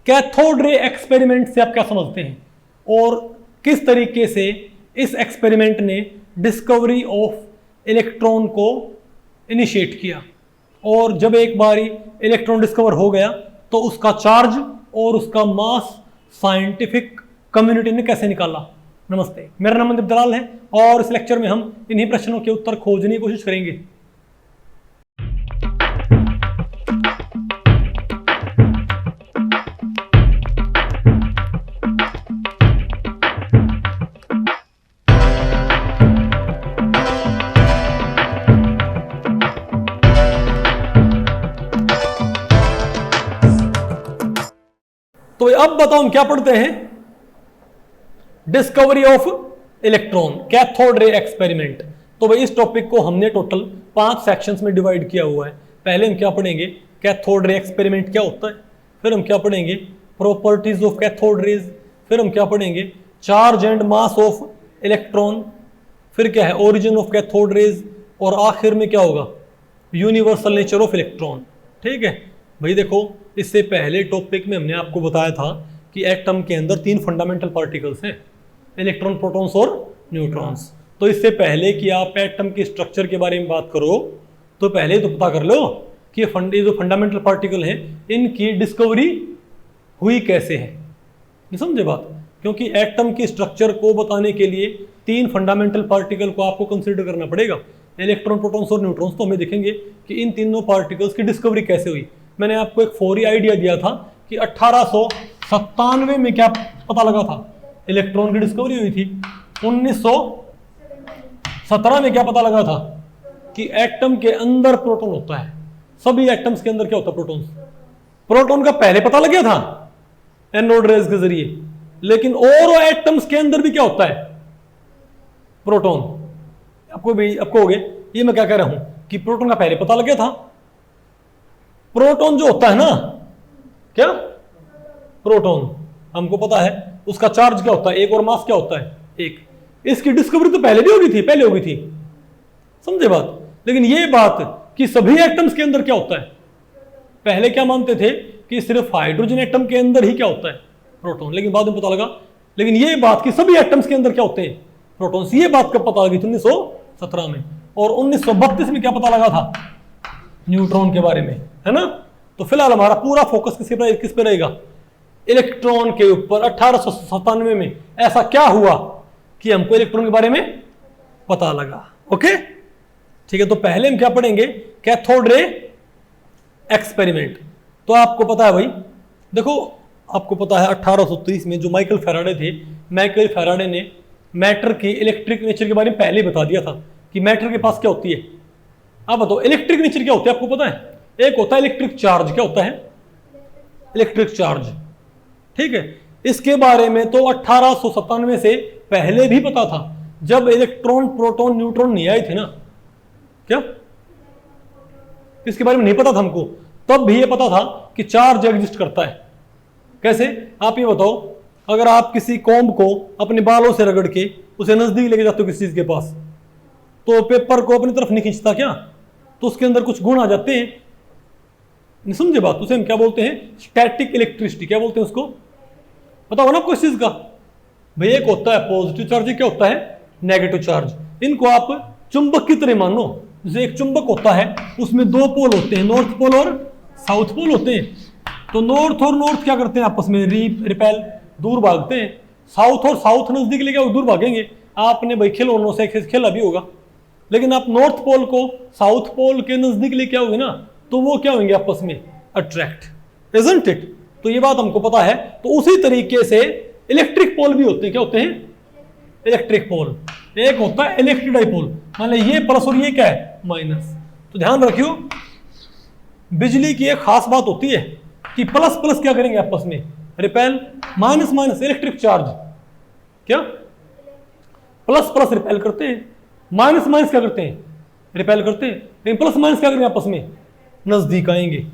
Cathode ray experiment से आप क्या समझते हैं और किस तरीके से इस एक्सपेरिमेंट ने डिस्कवरी ऑफ इलेक्ट्रॉन को इनिशिएट किया, और जब एक बारी इलेक्ट्रॉन डिस्कवर हो गया तो उसका चार्ज और उसका मास साइंटिफिक कम्युनिटी ने कैसे निकाला। नमस्ते, मेरा नाम मनदीप दलाल है और इस लेक्चर में हम इन्हीं प्रश्नों के उत्तर खोजने की कोशिश करेंगे। तो अब बताओ हम क्या पढ़ते हैं, discovery of electron, cathode ray experiment. तो भाई इस टॉपिक को हमने टोटल 5 सेक्शंस में डिवाइड किया हुआ है। पहले हम क्या पढ़ेंगे, कैथोड रे एक्सपेरिमेंट क्या होता है, फिर हम क्या पढ़ेंगे, प्रॉपर्टीज ऑफ कैथोड रेज, फिर हम क्या पढ़ेंगे, charge and mass of electron, फिर क्या है ओरिजिन ऑफ कैथोड रेज, और आखिर में क्या होगा, यूनिवर्सल नेचर ऑफ इलेक्ट्रॉन। ठीक है भाई, देखो इससे पहले टॉपिक में हमने आपको बताया था कि एटम के अंदर 3 फंडामेंटल पार्टिकल्स हैं, इलेक्ट्रॉन, प्रोटॉन्स और न्यूट्रॉन्स। तो इससे पहले कि आप एटम के स्ट्रक्चर के बारे में बात करो तो पहले तो पता कर लो कि ये जो फंडामेंटल पार्टिकल हैं इनकी डिस्कवरी हुई कैसे है। नहीं समझे बात, क्योंकि एटम के स्ट्रक्चर को बताने के लिए 3 फंडामेंटल पार्टिकल को आपको कंसिडर करना पड़ेगा, इलेक्ट्रॉन, प्रोटॉन्स और न्यूट्रॉन्स। तो हमें देखेंगे कि इन तीनों पार्टिकल्स की डिस्कवरी कैसे हुई। मैंने आपको एक फौरी आइडिया दिया था कि 1897 में क्या पता लगा था, इलेक्ट्रॉन की डिस्कवरी हुई थी। 1917 में क्या पता लगा था कि एटम के अंदर प्रोटॉन होता है। सभी एटम्स के अंदर क्या होता है, प्रोटॉन। प्रोटॉन का पहले पता लग गया था एनोड रेज के जरिए, लेकिन और एटम्स के अंदर भी क्या होता है, प्रोटॉन। आपको हो गया ये मैं क्या कह रहा हूं कि प्रोटॉन का पहले पता लग गया था। प्रोटॉन जो होता है ना, क्या प्रोटॉन हमको पता है उसका चार्ज क्या होता है, एक, और मास क्या होता है, एक। इसकी डिस्कवरी तो पहले भी हो गई थी, समझे बात। लेकिन ये बात कि सभी एटम्स के अंदर क्या होता है, पहले क्या मानते थे कि सिर्फ हाइड्रोजन एटम के अंदर ही क्या होता है, प्रोटॉन, लेकिन बाद में पता लगा। लेकिन ये बात कि सभी एटम्स के अंदर क्या होते हैं, प्रोटॉन्स, ये बात कब पता लगी थी, 1917 में। और 1932 में क्या पता लगा था, न्यूट्रॉन के बारे में, है ना। तो फिलहाल हमारा पूरा फोकस किस पे रहेगा, इलेक्ट्रॉन के ऊपर। 1897 में ऐसा क्या हुआ कि हमको इलेक्ट्रॉन के बारे में पता लगा। ओके ठीक है, तो पहले हम क्या पढ़ेंगे, कैथोड रे एक्सपेरिमेंट। तो आपको पता है भाई, देखो आपको पता है 1830 में जो माइकल फैराडे थे, माइकल फैराडे ने मैटर की इलेक्ट्रिक नेचर के बारे में पहले बता दिया था कि मैटर के पास क्या होती है। अब बताओ इलेक्ट्रिक नेचर क्या होता है, आपको पता है। एक होता है इलेक्ट्रिक चार्ज, क्या होता है, इलेक्ट्रिक चार्ज। ठीक है, इसके बारे में तो 1897 से पहले भी पता था, जब इलेक्ट्रॉन, प्रोटॉन, न्यूट्रॉन नहीं आए थे ना, क्या इसके बारे में नहीं पता था हमको, तब भी ये पता था कि चार्ज एग्जिस्ट करता है। कैसे, आप ये बताओ, अगर आप किसी कॉम्ब को अपने बालों से रगड़ के उसे नजदीक लेके जाते हो किसी चीज के पास, तो पेपर को अपनी तरफ नहीं खींचता क्या, तो उसके अंदर कुछ गुण आ जाते हैं। नहीं समझे बात, उसे हम क्या बोलते हैं, स्टैटिक इलेक्ट्रिसिटी। क्या बोलते हैं उसको, पता हो ना आपको इस चीज का। भाई एक होता है पॉजिटिव चार्ज, क्या होता है नेगेटिव चार्ज। इनको आप चुंबक की तरह मानो, जैसे एक चुंबक होता है, उसमें 2 पोल होते हैं, नॉर्थ पोल और साउथ पोल होते हैं। तो नॉर्थ और नॉर्थ क्या करते हैं, आपस में रिपेल, दूर भागते हैं। साउथ और साउथ नजदीक लेके दूर भागेंगे। आपने भाई खिलौनों से खेला भी होगा, लेकिन आप नॉर्थ पोल को साउथ पोल के नजदीक लेके आओगे ना, तो वो क्या होंगे, आपस में अट्रैक्ट, इजंट इट। तो ये बात हमको पता है। तो उसी तरीके से इलेक्ट्रिक पोल भी होते हैं, क्या होते हैं, इलेक्ट्रिक पोल। एक होता है इलेक्ट्रिक डाइपोल, मान लीजिए ये प्लस और ये क्या है, माइनस। तो ध्यान रखियो, बिजली की एक खास बात होती है कि प्लस प्लस क्या करेंगे आपस में, repel, minus minus electric charge, क्या प्लस प्लस रिपेल करते हैं, माइनस माइनस क्या करते हैं, रिपेल करते हैं। लेकिन प्लस माइनस क्या करेंगे, आपस में नजदीक आएंगे।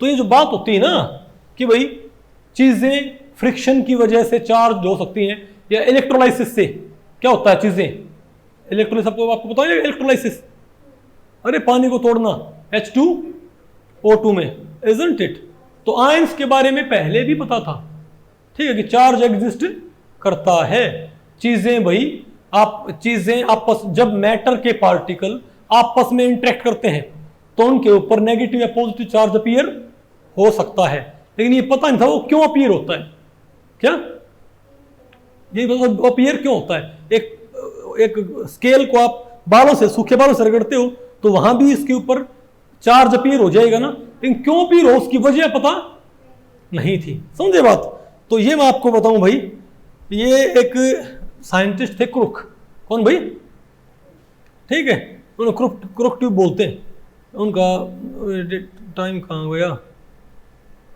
तो ये जो बात होती है ना कि भाई चीजें फ्रिक्शन की वजह से चार्ज हो सकती हैं, या इलेक्ट्रोलाइसिस से क्या होता है, चीजें इलेक्ट्रोलाइसिस, आपको पता है इलेक्ट्रोलाइसिस, अरे पानी को तोड़ना H2O2 में, इजंट इट। तो आयंस के बारे में पहले भी पता था, ठीक है, कि चार्ज एग्जिस्ट करता है। चीजें भाई चीजें आपस, जब मैटर के पार्टिकल आपस में इंटरेक्ट करते हैं तो उनके ऊपर नेगेटिव या पॉजिटिव चार्ज अपीयर हो सकता है, लेकिन ये पता नहीं था वो क्यों अपीयर होता है। क्या ये मतलब अपीयर क्यों होता है? एक स्केल को आप बालों से, सूखे बालों से रगड़ते हो तो वहां भी इसके ऊपर चार्ज अपीयर हो जाएगा ना, लेकिन क्यों अपीयर हो उसकी वजह पता नहीं थी। समझे बात? तो ये मैं आपको बताऊं भाई, ये एक साइंटिस्ट थे क्रुक। कौन भाई? ठीक है, उन्हें क्रुक ट्यूब बोलते हैं। उनका टाइम कहाँ गया?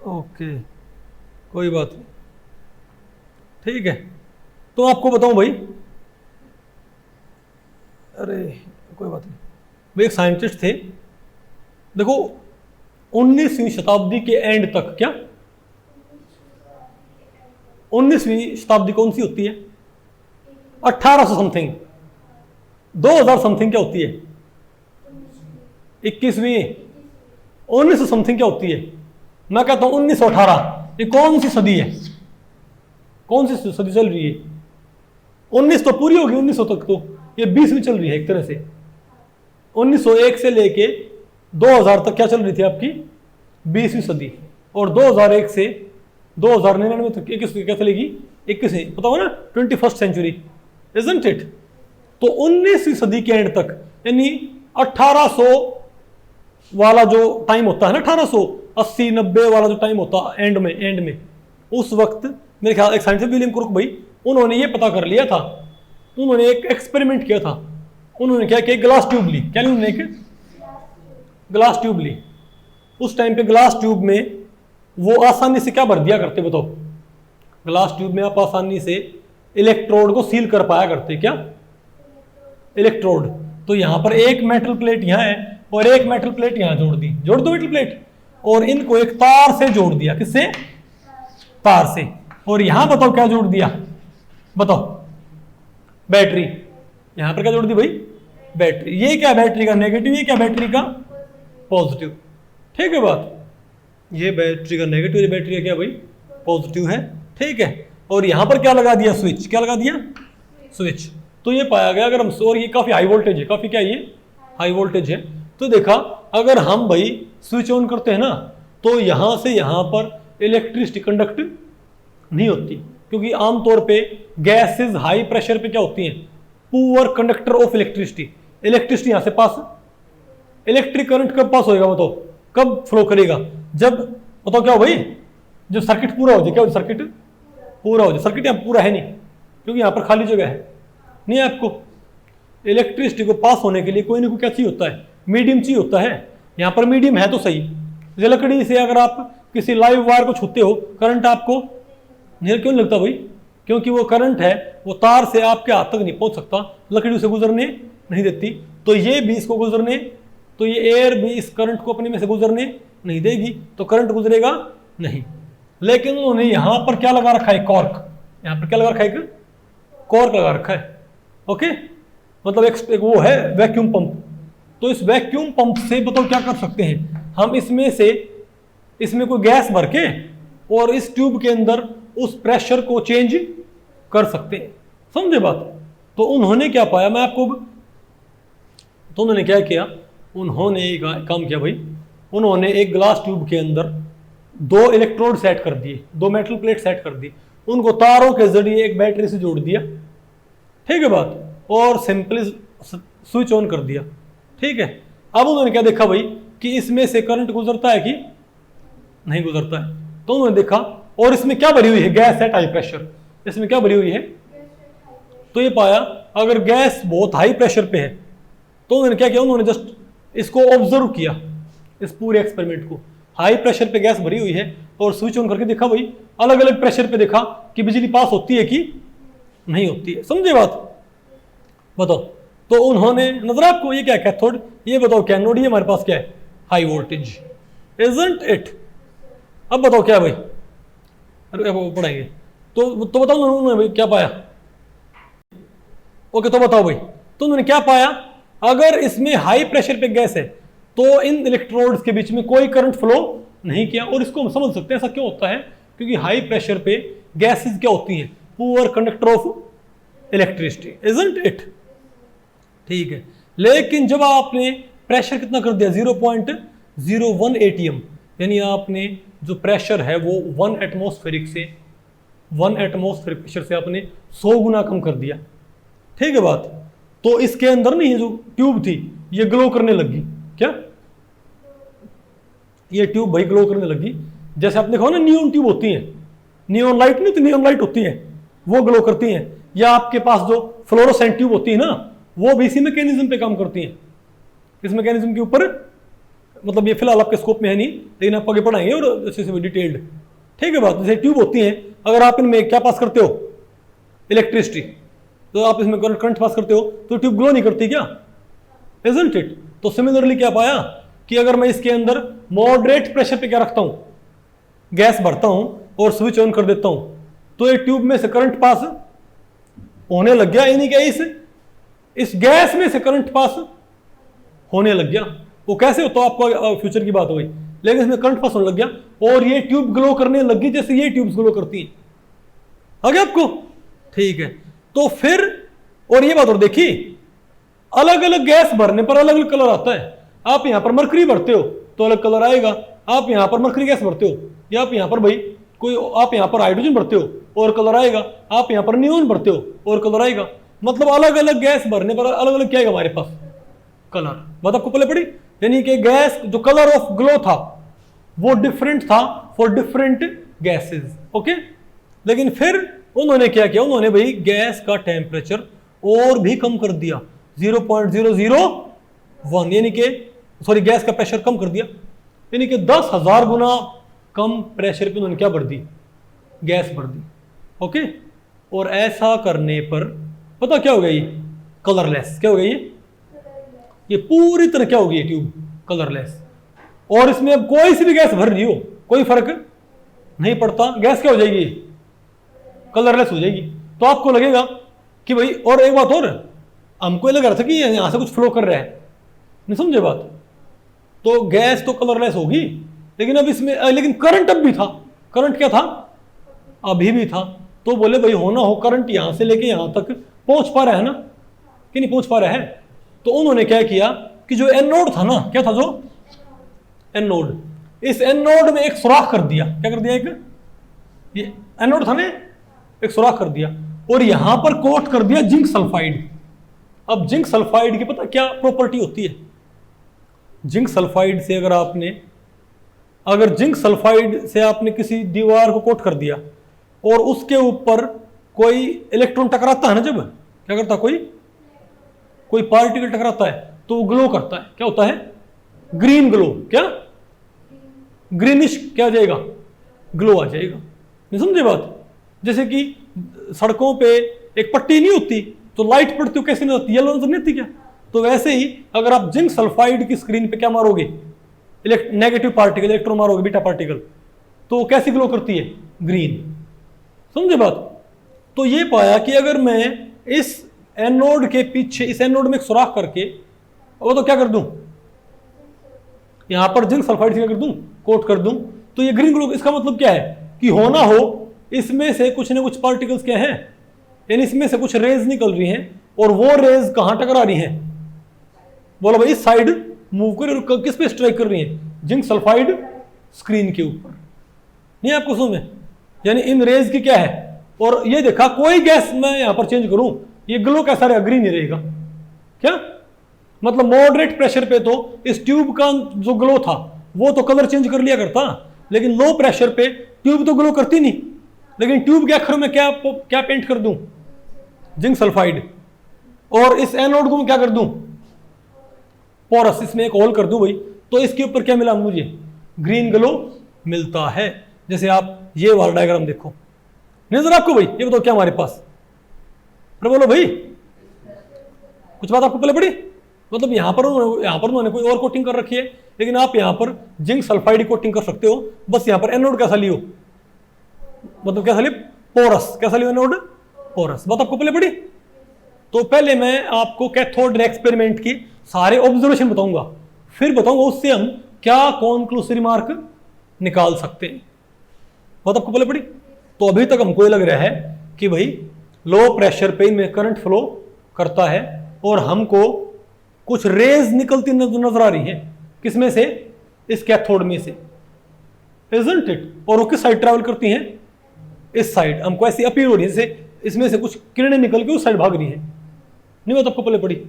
ओके, कोई बात नहीं, ठीक है। तो आपको बताऊं भाई, अरे कोई बात नहीं, वो एक साइंटिस्ट थे। देखो 19वीं शताब्दी के एंड तक, क्या 19वीं शताब्दी कौन सी होती है? 1800 समथिंग, 2000 समथिंग क्या होती है? 21वीं, 1900 समथिंग क्या होती है? मैं कहता हूं 1918। ये कौन सी सदी है? कौन सी सदी चल रही है? 19 तो पूरी होगी, 1900 तक तो ये 20वीं चल रही है एक तरह से। 1901 से लेके 2000 तक क्या चल रही थी आपकी? 20वीं सदी। और 2001 से 2099 तक 21 क्या चलेगी? 21वीं, पता हो ना, 21st सेंचुरी, इजंट इट? तो 19वीं सदी के एंड तक, यानी 1800 वाला जो टाइम होता है ना, 1880-90 वाला जो टाइम होता है एंड में उस वक्त मेरे ख्याल एक साइंटिस्ट विलियम क्रुक भाई, उन्होंने ये पता कर लिया था। उन्होंने एक एक्सपेरिमेंट किया था। उन्होंने क्या किया? ग्लास ट्यूब ली। क्या उन्होंने? ग्लास ट्यूब ली। उस टाइम पे ग्लास ट्यूब में वो आसानी से क्या भर दिया करते बताओ? ग्लास ट्यूब में आप आसानी से इलेक्ट्रोड को सील कर पाया करते। क्या? इलेक्ट्रोड। तो यहां पर एक मेटल प्लेट यहां है और एक मेटल प्लेट यहां जोड़ दी, जोड़ दो मेटल प्लेट, और इनको एक तार से जोड़ दिया। किससे? तार से। और यहां बताओ क्या जोड़ दिया? बताओ। बैटरी। यहां पर क्या जोड़ दी भाई? बैटरी। ये क्या बैटरी का नेगेटिव, ये क्या बैटरी का पॉजिटिव। ठीक है बात? ये बैटरी का नेगेटिव, ये बैटरी का क्या भाई? पॉजिटिव है। ठीक है। और यहां पर क्या लगा दिया? स्विच। क्या लगा दिया? स्विच। तो ये पाया गया, अगर हम, और ये काफी हाई वोल्टेज है, काफी क्या ये हाई वोल्टेज है। तो देखा, अगर हम भाई स्विच ऑन करते हैं ना, तो यहां से यहां पर इलेक्ट्रिसिटी कंडक्ट नहीं होती, क्योंकि आमतौर पे गैसेस हाई प्रेशर पे क्या होती हैं? Poor conductor of electricity. Electricity यहां से पास, इलेक्ट्रिक करंट कब पास होएगा बताओ? कब फ्लो करेगा? जब, बताओ क्या हो भाई? जब सर्किट पूरा हो जाए। क्या? सर्किट पूरा हो जाए। सर्किट यहां पूरा है नहीं, क्योंकि यहां पर खाली जगह है नहीं। आपको इलेक्ट्रिसिटी को पास होने के लिए कोई ना कोई क्या चाहिए होता है? मीडियम चाहिए होता है। यहां पर मीडियम है तो सही। जैसे लकड़ी से अगर आप किसी लाइव वायर को छूते हो, करंट आपको नहीं क्यों लगता भाई? क्योंकि वो करंट है, वो तार से आपके हाथ तक नहीं पहुंच सकता, लकड़ी उसे गुजरने नहीं देती। तो ये भी इसको गुजरने, तो ये एयर भी इस करंट को अपने में से गुजरने नहीं देगी, तो करंट गुजरेगा नहीं। लेकिन उन्होंने यहां पर क्या लगा रखा है? कॉर्क। यहां पर क्या लगा रखा है? कॉर्क लगा रखा है। ओके, मतलब एक वो है वैक्यूम पंप। तो इस वैक्यूम पंप से बताओ क्या कर सकते हैं हम? इसमें कोई गैस भर के और इस ट्यूब के अंदर उस प्रेशर को चेंज कर सकते हैं। समझे बात? तो उन्होंने क्या पाया, मैं आपको, तो उन्होंने क्या किया? उन्होंने एक काम किया भाई, उन्होंने एक ग्लास ट्यूब के अंदर 2 इलेक्ट्रोड सेट कर दिए, 2 मेटल प्लेट सेट कर दी, उनको तारों के जरिए एक बैटरी से जोड़ दिया। ठीक है बात? और सिंपली स्विच ऑन कर दिया। ठीक है। अब उन्होंने क्या देखा भाई कि इसमें से करंट गुजरता है कि नहीं गुजरता है? तो उन्होंने देखा, और इसमें क्या भरी हुई है? Gas at high pressure. इसमें क्या भरी हुई है? तो ये पाया अगर गैस बहुत हाई प्रेशर पे है, तो उन्होंने क्या किया? उन्होंने जस्ट इसको ऑब्जर्व किया, इस पूरे एक्सपेरिमेंट को। हाई प्रेशर पे गैस भरी हुई है और स्विच ऑन करके देखा भाई, अलग अलग प्रेशर पे देखा कि बिजली पास होती है कि नहीं होती है। समझे बात? बताओ। तो उन्होंने, नजर आपको ये क्या? कैथोड। ये बताओ कैनोड। ये हमारे पास क्या है? High voltage, isn't it? अब बताओ क्या भाई? अरे वो पढ़ाएंगे तो बताओ उन्होंने भाई क्या पाया? ओके, तो बताओ भाई, तो उन्होंने क्या पाया? अगर इसमें हाई प्रेशर पे गैस है तो इन इलेक्ट्रोड्स के बीच में कोई करंट फ्लो नहीं किया। और इसको हम समझ सकते हैं ऐसा क्यों होता है, क्योंकि हाई प्रेशर पे गैसेस क्या होती हैं, poor conductor of electricity, isn't it. ठीक है, लेकिन जब आपने प्रेशर कितना कर दिया 0.01 atm, यानी आपने जो प्रेशर है वो 1 एटमॉस्फेरिक प्रेशर से आपने 100 गुना कम कर दिया। ठीक है बात। तो इसके अंदर नहीं, जो ट्यूब थी ये ग्लो करने लगी। क्या ये ट्यूब भाई ग्लो करने लगी? जैसे आपने कहा ना नियॉन ट्यूब होती हैं, नियॉन लाइट नहीं होती, नियॉन लाइट होती है वो ग्लो करती हैं। या आपके पास जो फ्लोरोसेंट ट्यूब होती है ना, वो भी इसी मैकेनिज्म पे काम करती हैं। इस मैकेनिज्म के ऊपर, मतलब ये फिलहाल आपके स्कोप में है नहीं, लेकिन आप आगे पढ़ाएंगे और अच्छे से डिटेल्ड। ठीक है बात। जैसे ट्यूब होती हैं, अगर आप इनमें क्या पास करते हो, इलेक्ट्रिसिटी, तो आप इसमें करंट पास करते हो तो ट्यूब ग्लो नहीं करती क्या, इजंट इट। तो सिमिलरली क्या पाया कि अगर मैं इसके अंदर मॉडरेट प्रेशर पे क्या रखता हूं, गैस भरता हूं और स्विच ऑन कर देता हूं, तो ये ट्यूब में से करंट पास होने लग गया, यानी कि इस गैस में से करंट पास होने लग गया। वो कैसे होता है आपको फ्यूचर की बात हो गई, लेकिन इसमें करंट पास होने लग गया और ये ट्यूब ग्लो करने लग गई जैसे ये ट्यूब्स ग्लो करती हैं। आगे आपको ठीक है। तो फिर और ये बात और देखिए, अलग अलग गैस भरने पर अलग अलग कलर आता है। आप यहां पर मरकरी भरते हो तो अलग कलर आएगा, आप यहां पर मरकरी गैस भरते हो, या आप यहां पर भाई कोई, आप यहां पर हाइड्रोजन भरते हो और कलर आएगा, आप यहां पर नियोन भरते हो और कलर आएगा। मतलब अलग अलग गैस भरने पर अलग अलग क्या आएगा हमारे पास, कलर। बात आपको पहले पड़ी, यानी कि गैस जो कलर ऑफ ग्लो था वो डिफरेंट था फॉर डिफरेंट गैसेस। ओके, लेकिन फिर उन्होंने क्या किया, उन्होंने भाई गैस का टेम्परेचर और भी कम कर दिया 0.001, यानी कि सॉरी गैस का प्रेशर कम कर दिया, यानी कि 10,000 गुना कम प्रेशर पे उन्होंने क्या बढ़ दी, गैस बढ़ दी। ओके, और ऐसा करने पर पता क्या हो गया, ये कलरलेस क्या हो गया, ये पूरी तरह क्या हो गई ट्यूब कलरलेस। और इसमें अब कोई सी भी गैस भर रही हो कोई फर्क नहीं पड़ता, गैस क्या हो जाएगी, कलरलेस हो जाएगी। तो आपको लगेगा कि भाई, और एक बात और, हमको लग रहा था कि यहां से कुछ फ्लो कर रहा है, नहीं समझे बात। तो गैस तो कलरलेस होगी, लेकिन अब इसमें लेकिन करंट अब भी था, करंट क्या था, अभी भी था। तो बोले भाई होना हो करंट यहां से लेके यहां तक पहुंच पा रहा है ना, कि नहीं पहुंच पा रहा है। तो उन्होंने क्या किया कि जो एनोड था ना, क्या था जो एनोड, इस एनोड में एक सुराख कर दिया। क्या कर दिया, एक ये एनोड था ना, एक सुराख कर दिया और यहां पर कोट कर दिया जिंक सल्फाइड। अब जिंक सल्फाइड की पता क्या प्रॉपर्टी होती है, जिंक सल्फाइड से अगर जिंक सल्फाइड से आपने किसी दीवार को कोट कर दिया और उसके ऊपर कोई इलेक्ट्रॉन टकराता है ना, जब क्या करता, कोई पार्टिकल टकराता है तो वो ग्लो करता है, क्या होता है, ग्रीन ग्लो, क्या ग्रीनिश क्या आ जाएगा, ग्लो आ जाएगा। नहीं समझे बात। जैसे कि सड़कों पे एक पट्टी नहीं होती तो लाइट पड़ती हो कैसे नहीं होती, येलो नजर नहीं आती क्या। तो वैसे ही अगर आप जिंक सल्फाइड की स्क्रीन पे क्या मारोगे, नेगेटिव पार्टिकल इलेक्ट्रॉन मारोगे, बीटा पार्टिकल, तो कैसी ग्लो करती है, ग्रीन। समझे बात। तो ये पाया कि अगर मैं इस एनोड के पीछे, इस एनोड में एक सुराख करके वो तो क्या कर दूं, यहां पर जिंक सल्फाइड क्या कर दूं, कोट कर दूं, तो ये ग्रीन ग्लो। इसका मतलब क्या है कि होना हो इसमें से कुछ ना कुछ पार्टिकल्स क्या हैं, यानी इसमें से कुछ रेज निकल रही हैं और वो रेज कहां टकरा रही हैं, बोलो भाई इस साइड मूव कर, किस पे स्ट्राइक कर रही हैं, जिंक सल्फाइड स्क्रीन के ऊपर। नहीं आपको समझ में, यानी इन रेज की क्या है। और ये देखा कोई गैस मैं यहां पर चेंज करूं, ये ग्लो कैसा रहेगा, ग्रीन ही रहेगा। क्या मतलब मॉडरेट प्रेशर पे तो इस ट्यूब का जो ग्लो था वो तो कलर चेंज कर लिया करता, लेकिन लो प्रेशर पे ट्यूब तो ग्लो करती नहीं। लेकिन ट्यूब के अक्षर में क्या पेंट कर दूं, जिंक सल्फाइड, और इस एनोड को क्या कर दूं, पोरस, इसमें एक होल कर दूं भाई, तो इसके ऊपर क्या मिला मुझे, ग्रीन ग्लो मिलता है। जैसे आप ये वाला डायग्राम देखो, नजर आपको भाई, ये बताओ क्या हमारे पास, अरे बोलो भाई, कुछ बात आपको पहले पड़ी। मतलब यहां पर उन्होंने कोई और कोटिंग कर रखी है, लेकिन आप यहां पर जिंक सल्फाइड कोटिंग कर सकते हो। बस यहां पर एनोड कैसा लियो, मतलब कैसा लियो, पोरस, कैसा लियो एनोड, पोरस। बात आपको पहले पड़ी। तो पहले मैं आपको कैथोड एक्सपेरिमेंट की सारे ऑब्जर्वेशन बताऊंगा, फिर बताऊंगा उससे हम क्या कॉन्क्लूसिव रिमार्क निकाल सकते हैं। बात आपको पहले पड़ी। तो अभी तक हमको ये लग रहा है कि भाई लो प्रेशर पे इनमें करंट फ्लो करता है और हमको कुछ रेज निकलती नजर आ रही है। किसमें से? इस कैथोड में से, इजंट इट? और वो किस साइड ट्रैवल करती हैं? इस साइड। हमको ऐसी अपील हो रही है जैसे इसमें से कुछ किरणें निकल के उस साइड भाग रही हैं। नहीं बात आपको पहले पड़ी।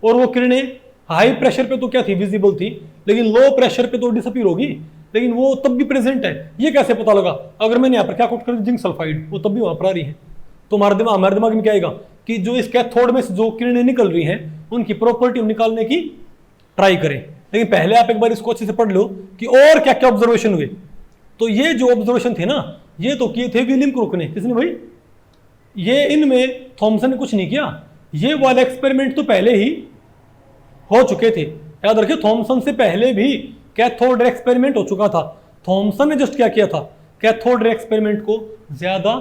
और वो किरणें हाई प्रेशर पे तो क्या थी? विजिबल थी, लेकिन लो प्रेशर पे तो डिसअपीयर होगी, लेकिन वो तब भी प्रेजेंट है। ये कैसे पता लगा? अगर मैंने यहाँ पर क्या कोट कर जिंक सल्फाइड, वो तब भी वहां पर आ रही है। तो हमारे दिमाग में क्या आएगा कि जो इस कैथोड में से जो किरणें निकल रही हैं उनकी प्रॉपर्टी निकालने की ट्राई करें। लेकिन पहले आप एक बार इसको अच्छे से पढ़ लो कि और क्या क्या ऑब्जर्वेशन हुए। तो ये जो ऑब्जर्वेशन थे ना, ये तो किए थे विलियम क्रूक ने। किसने भाई? ये इनमें थॉमसन ने कुछ नहीं किया। ये वाले एक्सपेरिमेंट तो पहले ही हो चुके थे। याद रखिए, थॉमसन से पहले भी कैथोड रे एक्सपेरिमेंट हो चुका था। थॉमसन ने जस्ट क्या किया था? कैथोड रे एक्सपेरिमेंट को ज्यादा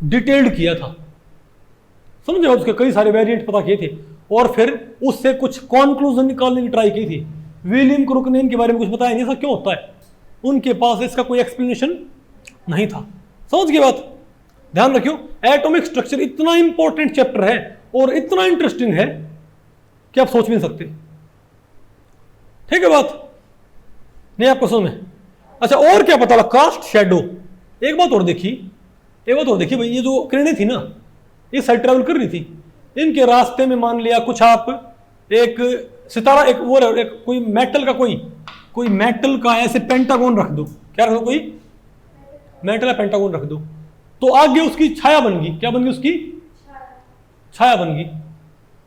डिटेल्ड किया था। समझे? उसके कई सारे वेरिएंट पता किए थे और फिर उससे कुछ कॉन्क्लूजन निकालने की ट्राई की थी। विलियम क्रूक ने इनके बारे में कुछ बताया नहीं। ऐसा क्यों होता है? उनके पास इसका कोई एक्सप्लेनेशन नहीं था। समझ गए बात? ध्यान रखियो, एटॉमिक स्ट्रक्चर इतना इंपॉर्टेंट चैप्टर है और इतना इंटरेस्टिंग है कि आप सोच भी नहीं सकते। ठीक है बात? नहीं आपको समझ में? अच्छा, और क्या पता लगा? Cast shadow. एक बात और देखी भाई, ये जो किरणें थी ना, ये साइड ट्रैवल कर रही थी। इनके रास्ते में मान लिया कुछ आप एक सितारा, एक वो एक कोई मेटल का ऐसे पेंटागन रख दो। क्या रख दो? कोई मेटल का पेंटागन रख दो, तो आगे उसकी छाया बन गई। क्या बन गई? उसकी छाया बन गई।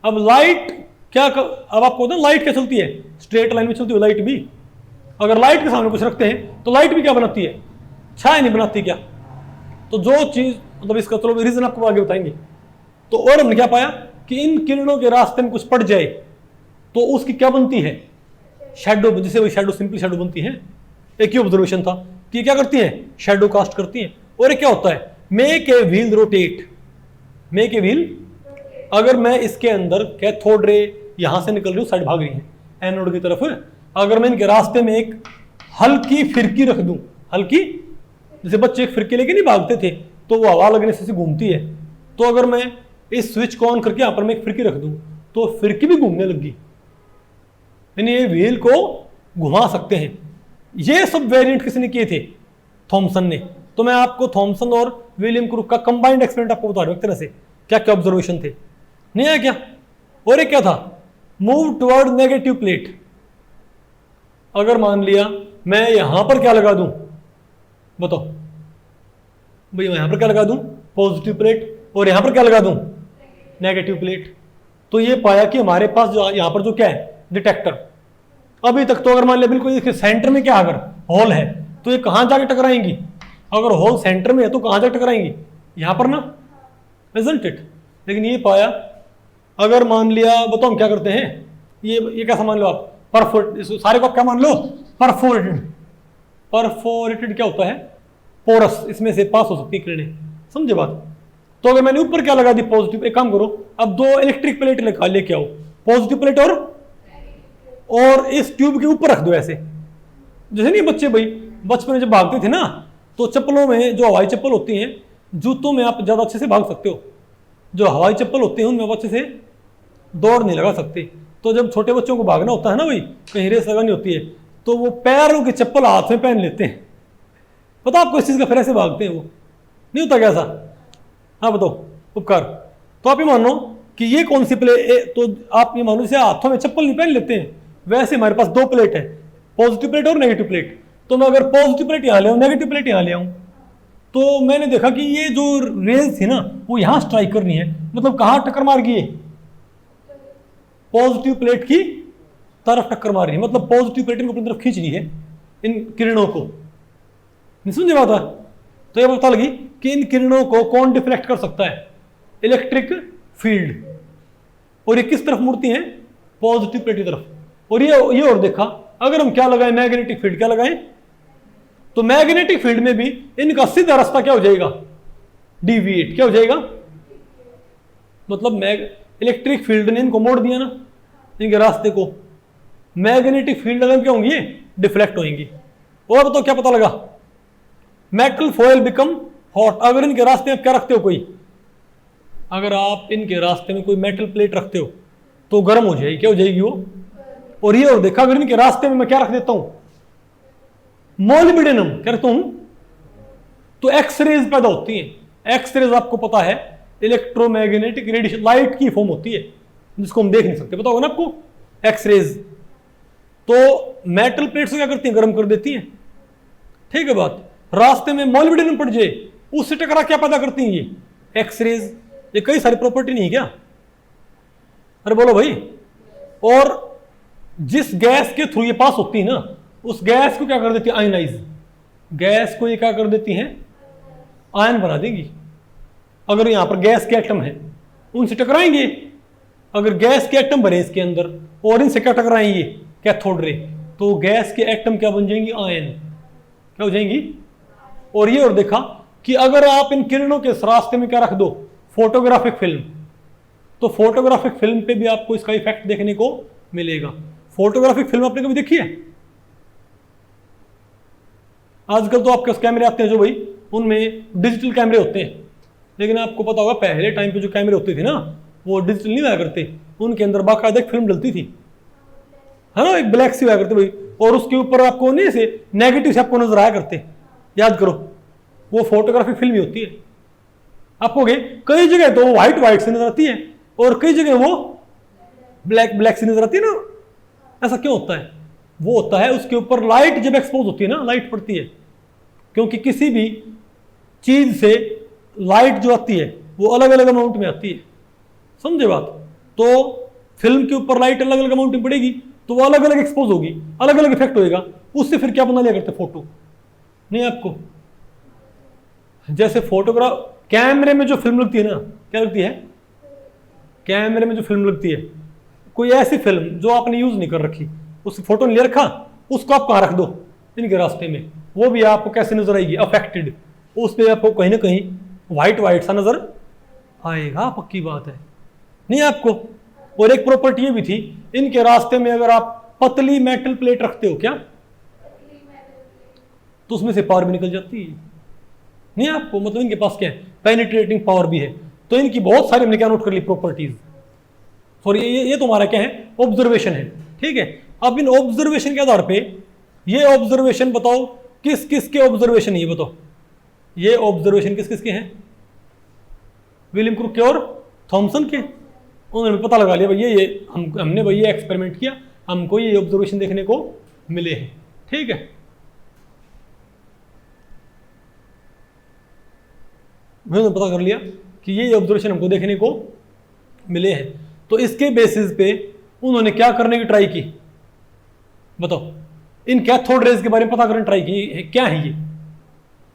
अब लाइट अब आपको पता है लाइट क्या चलती है? स्ट्रेट लाइन में चलती है लाइट भी। अगर लाइट के सामने कुछ रखते हैं तो लाइट भी क्या बनाती है? छाया नहीं बनाती क्या? तो जो चीज मतलब इसका चलो रीजन आपको आगे बताएंगे। तो और हमने क्या पाया कि इन किरणों के रास्ते में कुछ पड़ जाए तो उसकी क्या बनती है? शैडो। जैसे वही शैडो, सिंपल शैडो बनती है। एक ही ऑब्जर्वेशन था कि क्या करती है? शैडो कास्ट करती है। और क्या होता है? Make a wheel rotate. Make a wheel. अगर मैं इसके अंदर कैथोड रे यहां से निकल रही हूं, साइड भाग रही है एनोड की तरफ, अगर मैं इनके रास्ते में एक हल्की फिरकी रख दूं, हल्की, जैसे बच्चे एक फिरकी लेके नहीं भागते थे तो वो हवा लगने से घूमती है, तो अगर मैं इस स्विच को ऑन करके यहां पर मैं एक फिरकी रख दूं तो फिरकी भी घूमने लगी। यानी ये व्हील को घुमा सकते हैं। ये सब वेरिएंट किसने किए थे? थॉमसन ने। तो मैं आपको थॉमसन और विलियम क्रूक का कंबाइंड एक्सपेरिमेंट आपको बता रहा हूं एक तरह से, क्या क्या ऑब्जर्वेशन थे। नहीं आया क्या? और एक क्या था? Move toward negative plate. अगर मान लिया मैं यहां पर क्या लगा दूं, बताओ भैया, यहां पर क्या लगा दूं? Positive plate. और यहां पर क्या लगा दूं? Negative plate. तो ये पाया कि हमारे पास जो यहां पर जो क्या है? डिटेक्टर। अभी तक तो अगर मान लिया बिल्कुल इसके सेंटर में क्या अगर होल है तो ये कहां जाके टकराएंगी? अगर होल सेंटर में है तो कहां जाके टकराएंगी? यहां पर ना, इजंट इट? लेकिन ये पाया अगर मान लिया, बताओ हम क्या करते हैं, ये कैसा मान लो आप? परफोरेटेड। सारे को आप क्या मान लो? परफोरेटेड। परफोरेटेड क्या होता है? पोरस, इसमें से पास हो सकती है किरणें। समझे बात? तो अगर मैंने ऊपर क्या लगा दी? पॉजिटिव। एक काम करो, अब दो इलेक्ट्रिक प्लेट लेके आओ, पॉजिटिव प्लेट और इस ट्यूब के ऊपर रख दो ऐसे। जैसे नहीं बच्चे भाई बचपन में जब भागते थे ना, तो चप्पलों में जो हवाई चप्पल होती हैं, जूतों में आप ज्यादा अच्छे से भाग सकते हो। जो हवाई चप्पल होती है उनमें आप अच्छे से दौड़ नहीं लगा सकते। तो जब छोटे बच्चों को भागना होता है ना भाई, कहीं रेस लगानी होती है, तो वो पैरों की चप्पल हाथ में पहन लेते हैं। पता आपको इस चीज का? फिर ऐसे भागते हैं वो। नहीं होता कैसा? हाँ बताओ उपकार। तो आप ये मानो कि ये कौन सी प्लेट, तो आप ये मानो जैसे हाथों में चप्पल नहीं पहन लेते हैं, वैसे हमारे पास दो प्लेट है, पॉजिटिव प्लेट और नेगेटिव प्लेट। तो मैं अगर पॉजिटिव प्लेट यहां ले आऊं, नेगेटिव प्लेट यहां ले आऊं, तो मैंने देखा कि ये जो रेज थी ना वो यहां स्ट्राइक करनी है। मतलब कहां टक्कर मार गई? पॉजिटिव प्लेट की तरफ टक्कर मार रही है। मतलब पॉजिटिव प्लेट को अपनी तरफ खींच रही है इन किरणों को। नहीं समझे बात है? तो ये पता लगी कि इन किरणों को कौन डिफ्लेक्ट कर सकता है? Electric field. और ये किस तरफ मुड़ती हैं? पॉजिटिव प्लेट की तरफ। और ये और देखा, अगर हम क्या लगाएं? Magnetic field. क्या लगाएं? तो मैग्नेटिक फील्ड में भी इनका सीधा रास्ता क्या हो जाएगा? डिविएट। क्या हो जाएगा? मतलब इलेक्ट्रिक फील्ड ने इनको मोड़ दिया ना, इनके रास्ते को। मैग्नेटिक फील्ड अगर क्या होंगी? डिफ्लेक्ट होंगी। और बताओ क्या पता लगा? Metal foil become hot. अगर इनके रास्ते में क्या रखते हो कोई, अगर आप इनके रास्ते में कोई मेटल प्लेट रखते हो तो गर्म हो जाएगी। क्या हो जाएगी वो? और ये और देखा, अगर इनके रास्ते में मैं क्या रख देता हूं, मोलिब्डेनम, क्या रखता हूं, तो एक्स रेज पैदा होती है। एक्स रेज आपको पता है इलेक्ट्रोमैग्नेटिक रेडिएशन, लाइट की फॉर्म होती है जिसको हम देख नहीं सकते, पता होगा ना आपको, एक्स रेज। तो मेटल प्लेट्स क्या करती हैं, गर्म कर देती हैं। ठीक है बात। रास्ते में मोलिब्डेनम पड़ जाए, उससे टकरा क्या पैदा करती हैं ये, एक्स रेज। ये कई सारी प्रॉपर्टी नहीं है क्या? अरे बोलो भाई। और जिस गैस के थ्रू ये पास होती है ना, उस गैस को क्या कर देती है, आयनाइज। गैस को ये क्या कर देती हैं, आयन बना देंगी। अगर यहां पर गैस के एटम है, उनसे टकराएंगे। अगर गैस के एटम भरे इसके अंदर और इनसे क्या टकराएंगे, कैथोड रे, तो गैस के एटम क्या बन जाएंगी, आयन। क्या हो जाएंगी? और ये और देखा कि अगर आप इन किरणों के रास्ते में क्या रख दो, फोटोग्राफिक फिल्म, तो फोटोग्राफिक फिल्म पे भी आपको इसका इफेक्ट देखने को मिलेगा। फोटोग्राफिक फिल्म आपने कभी देखी है? आजकल तो आपके कैमरे आते हैं जो भाई, उनमें डिजिटल कैमरे होते हैं, लेकिन आपको पता होगा पहले टाइम पे जो कैमरे होते थे ना, वो डिजिटल नहीं हुआ करते, उनके अंदर बाकायदा एक फिल्म डलती थी, है ना, एक ब्लैक सी हुआ करते भाई, और उसके ऊपर आपको नहीं से नेगेटिव से आपको नजर आया करते। याद करो, वो फोटोग्राफिक फिल्म ही होती है। आपको कई जगह तो व्हाइट व्हाइट से नजर आती है और कई जगह वो ब्लैक ब्लैक से नजर आती है ना। ऐसा क्यों होता है? वो होता है उसके ऊपर लाइट जब एक्सपोज होती है ना, लाइट पड़ती है, क्योंकि किसी भी चीज से लाइट जो आती है वो अलग अलग अमाउंट में आती है, समझे बात? तो फिल्म के ऊपर लाइट अलग अलग अमाउंट में पड़ेगी तो वो अलग अलग एक्सपोज होगी, अलग अलग इफेक्ट होएगा, उससे फिर क्या बना लिया करते, फोटो। नहीं आपको जैसे फोटोग्राफ, कैमरे में जो फिल्म लगती है ना, क्या लगती है, कैमरे में जो फिल्म लगती है, कोई ऐसी फिल्म जो आपने यूज नहीं कर रखी, उस फोटो ने ले रखा, उसको आप कहां रख दो, इनके रास्ते में, वो भी आपको कैसे नजर आएगी, अफेक्टेड। उस पर आपको कहीं ना कहीं व्हाइट व्हाइट सा नजर आएगा, पक्की बात है। नहीं आपको? और एक प्रॉपर्टी ये भी थी, इनके रास्ते में अगर आप पतली मेटल प्लेट रखते हो क्या, तो उसमें से पावर भी निकल जाती है। नहीं आपको, मतलब इनके पास क्या है, पेनिट्रेटिंग पावर भी है। तो इनकी बहुत सारी हमने क्या नोट कर ली, प्रॉपर्टीज। सॉरी, ये तुम्हारा क्या है, ऑब्जर्वेशन है। ठीक है, अब इन ऑब्जर्वेशन के आधार पे, ये ऑब्जर्वेशन बताओ किस किस के ऑब्जर्वेशन है, ये बताओ, ये ऑब्जर्वेशन किस किस के हैं, विलियम क्रूक के और थॉमसन के। उन्होंने पता लगा लिया भाई ये हमने भाई ये एक्सपेरिमेंट किया, हमको ये ऑब्जर्वेशन देखने को मिले हैं। ठीक है, मैंने पता कर लिया कि ये ऑब्जर्वेशन हमको देखने को मिले हैं। तो इसके बेसिस पे उन्होंने क्या करने की ट्राई की, बताओ, इन कैथोड रेज के बारे में पता करने ट्राई की, क्या है ये।